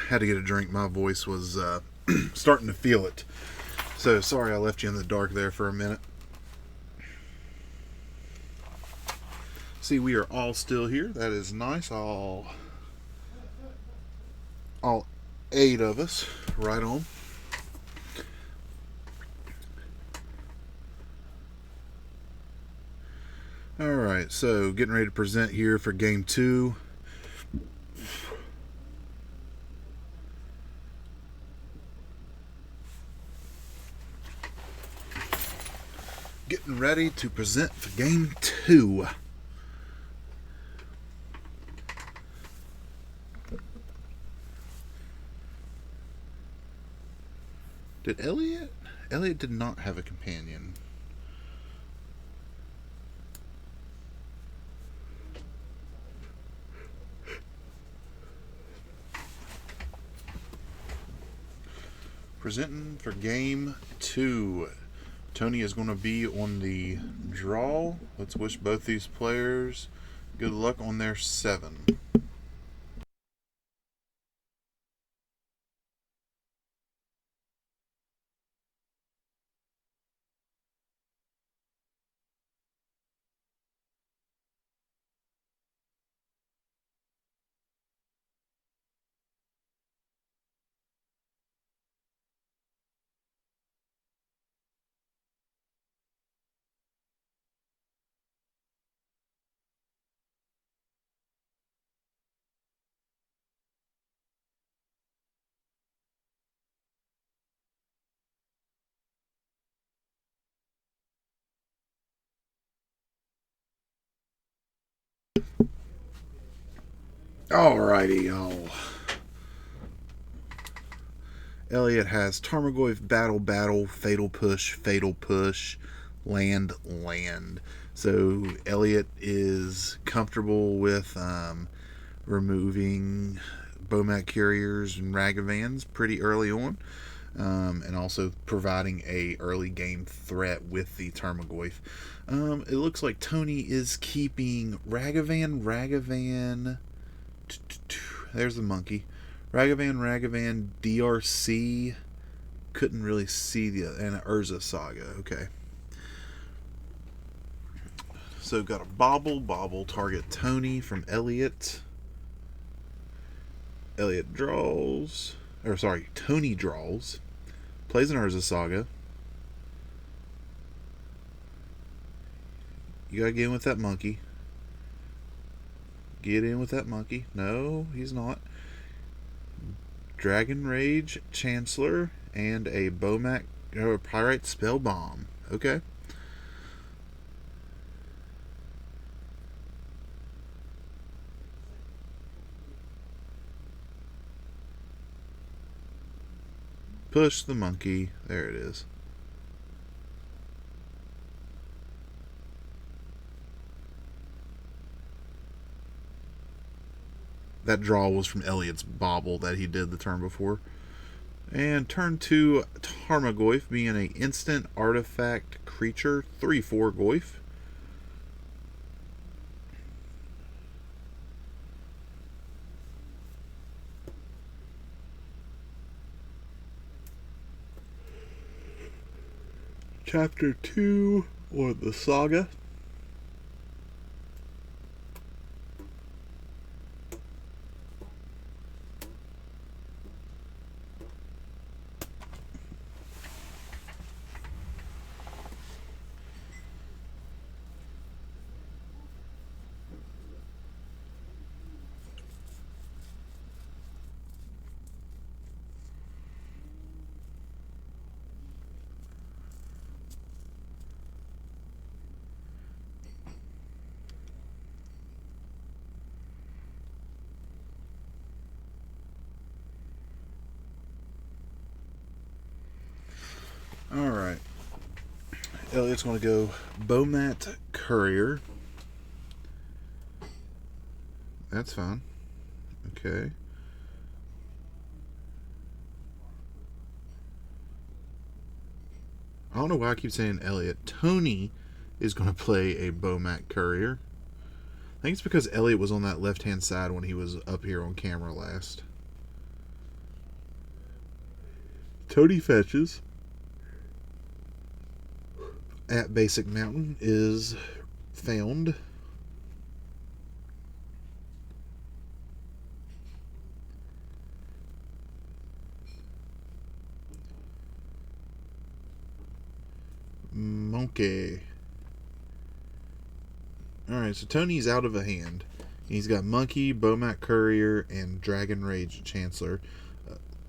Speaker 1: Had to get a drink. My voice was starting to feel it. So sorry I left you in the dark there for a minute. See, we are all still here. That is nice. All 8 of us. Right on. Alright, so getting ready to present here for game 2. Getting ready to present for game 2. Did Elliot? Elliot did not have a companion. Presenting for game 2. Tony is going to be on the draw. Let's wish both these players good luck on their 7. Alrighty, y'all. Elliot has Tarmogoyf, Battle, Fatal Push, Land. So Elliot is comfortable with removing Bomat Couriers and Ragavans pretty early on, and also providing a early game threat with the Tarmogoyf. It looks like Tony is keeping Ragavan. There's the monkey. Ragavan, DRC. Couldn't really see and Urza Saga. Okay. So got a bobble target Tony from Elliot. Tony draws. Plays an Urza Saga. You gotta get in with that monkey. No, he's not. Dragon Rage Chancellor and a Bomat or Pyrite Spell Bomb. Okay. Push the monkey. There it is. That draw was from Elliot's bobble that he did the turn before. And turn 2, Tarmogoyf being an instant artifact creature, 3/4 Goyf. Chapter 2, or the Saga. Alright. Elliot's going to go Bomat Courier. That's fine. Okay. I don't know why I keep saying Elliot. Tony is going to play a Bomat Courier. I think it's because Elliot was on that left-hand side when he was up here on camera last. Tony fetches at Basic Mountain is found. Monkey. Alright, so Tony's out of a hand. He's got Monkey, Bomac Courier, and Dragon Rage Chancellor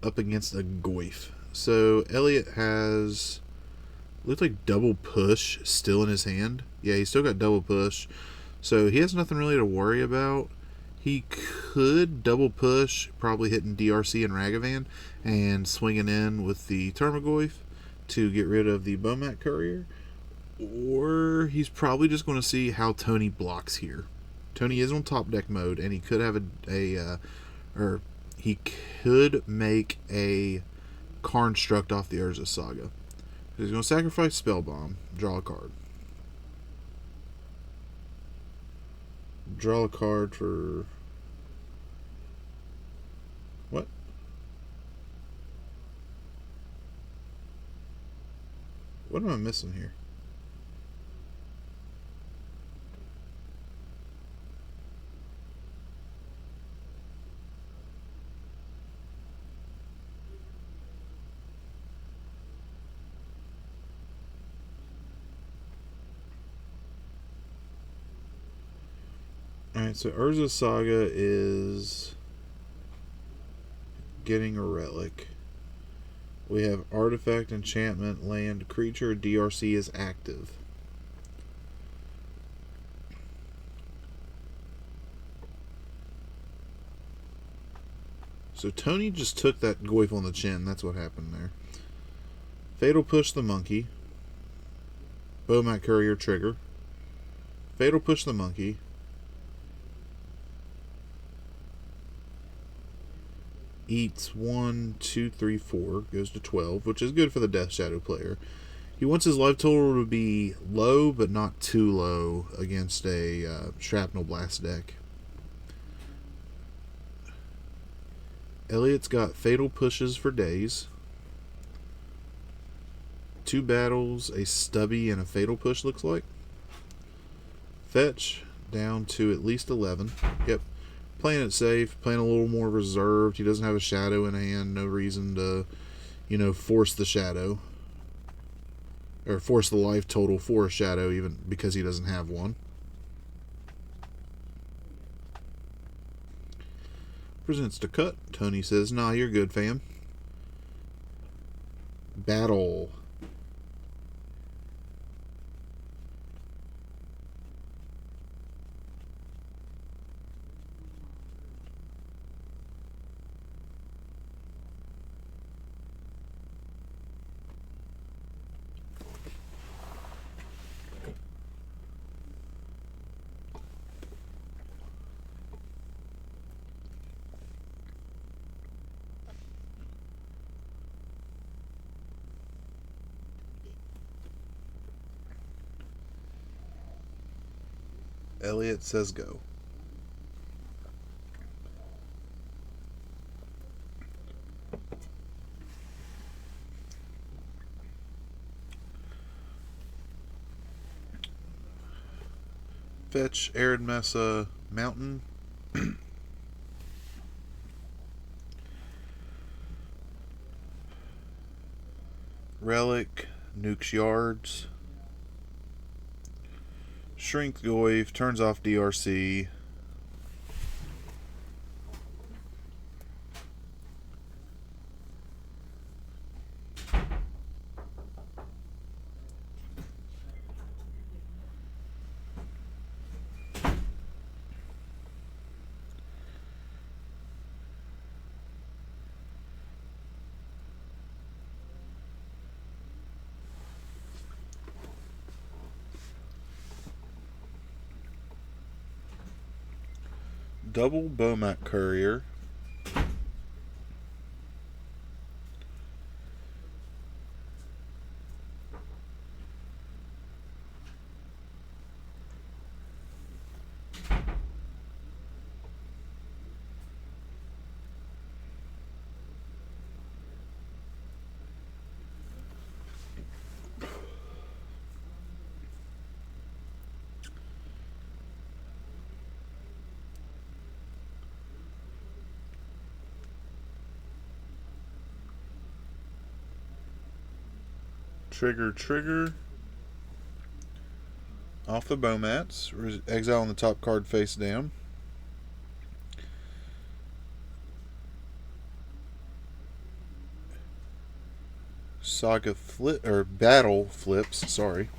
Speaker 1: up against a Goyf. So Elliot has, looks like double push still in his hand. Yeah, he's still got double push. So he has nothing really to worry about. He could double push, probably hitting DRC and Ragavan, and swinging in with the Termagoyf to get rid of the Bomac Courier. Or he's probably just going to see how Tony blocks here. Tony is on top deck mode, and he could have he could make a Karnstruct off the Urza Saga. He's going to sacrifice Spell Bomb, draw a card. Draw a card for... What? What am I missing here? Alright, so Urza Saga is getting a relic. We have Artifact, Enchantment, Land, Creature, DRC is active. So Tony just took that Goyf on the chin. That's what happened there. Fatal Push the Monkey. Bomac Courier trigger. Fatal Push the Monkey. Eats 1, 2, 3, 4, goes to 12, which is good for the Death Shadow player. He wants his life total to be low, but not too low against a Shrapnel Blast deck. Elliot's got Fatal Pushes for days. 2 battles, a Stubby, and a Fatal Push looks like. Fetch down to at least 11. Yep. Playing it safe, playing a little more reserved. He doesn't have a shadow in hand. No reason to, force the shadow. Or force the life total for a shadow, even because he doesn't have one. Presents to cut. Tony says, nah, you're good, fam. Battle. Elliot says go. Fetch Arid Mesa Mountain. Relic, nukes yards. Shrink Goyf, turns off DRC. Double Bomac Courier. Trigger. Off the bow mats. Exile on the top card face down. Saga flip or battle flips, sorry.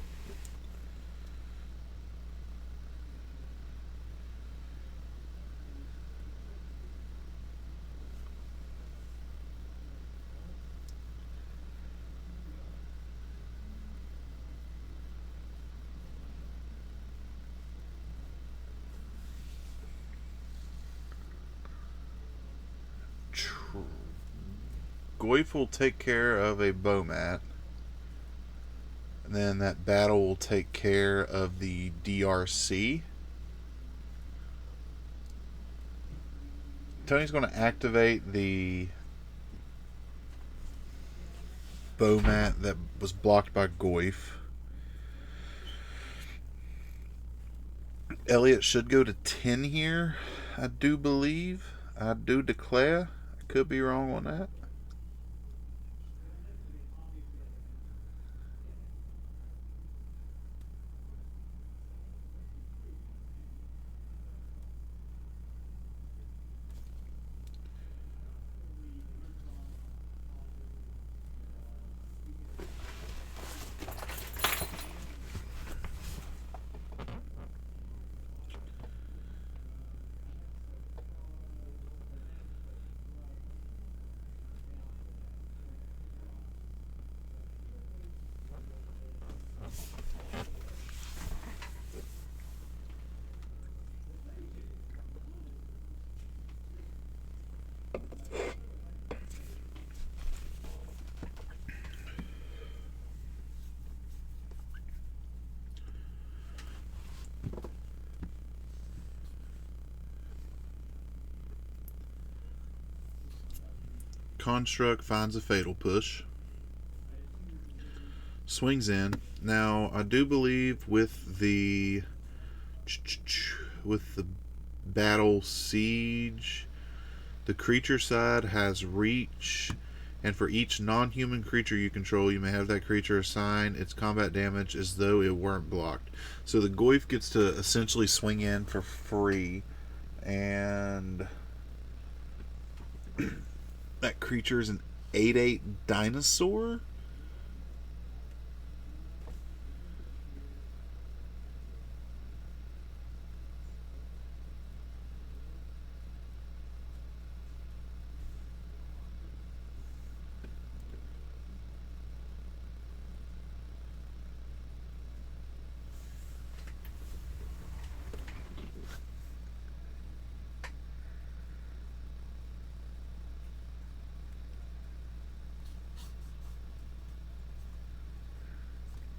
Speaker 1: Goif will take care of a bow mat. And then that battle will take care of the DRC. Tony's going to activate the bow mat that was blocked by Goif. Elliot should go to 10 here, I do believe. I do declare. I could be wrong on that. Construct finds a fatal push. Swings in. Now, I do believe with the battle siege, the creature side has reach, and for each non-human creature you control, you may have that creature assign its combat damage as though it weren't blocked. So the Goif gets to essentially swing in for free, and that creature is an 8/8 dinosaur.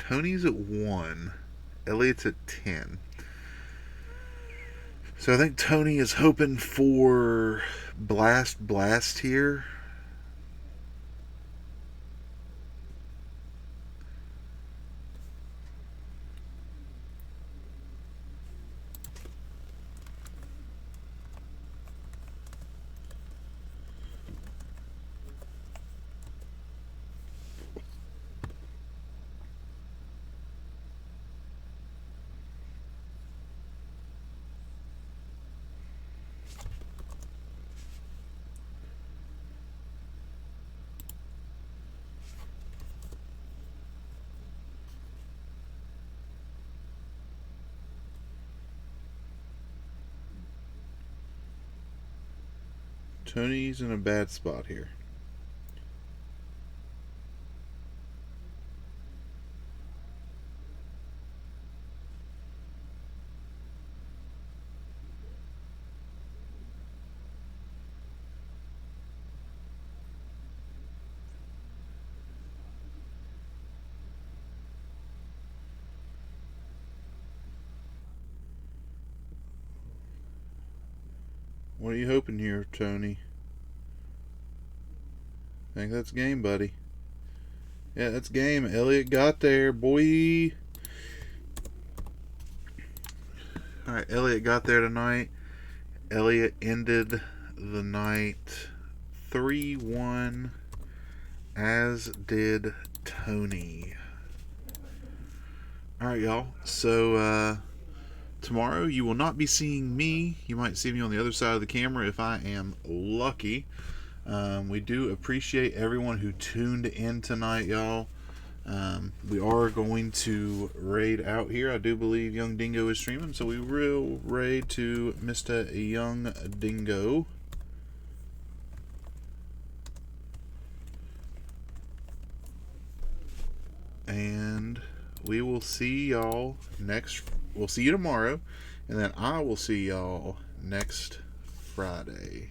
Speaker 1: Tony's at 1. Elliot's at 10. So I think Tony is hoping for Blast here. Tony's in a bad spot here. What are you hoping here, Tony? I think that's game, buddy. Yeah, that's game. Elliot got there, boy. Alright, Elliot got there tonight. Elliot ended the night 3-1, as did Tony. All right, y'all. So tomorrow you will not be seeing me. You might see me on the other side of the camera if I am lucky. We do appreciate everyone who tuned in tonight, y'all. We are going to raid out here. I do believe Young Dingo is streaming, so we will raid to Mr. Young Dingo. And we will see y'all we'll see you tomorrow, and then I will see y'all next Friday.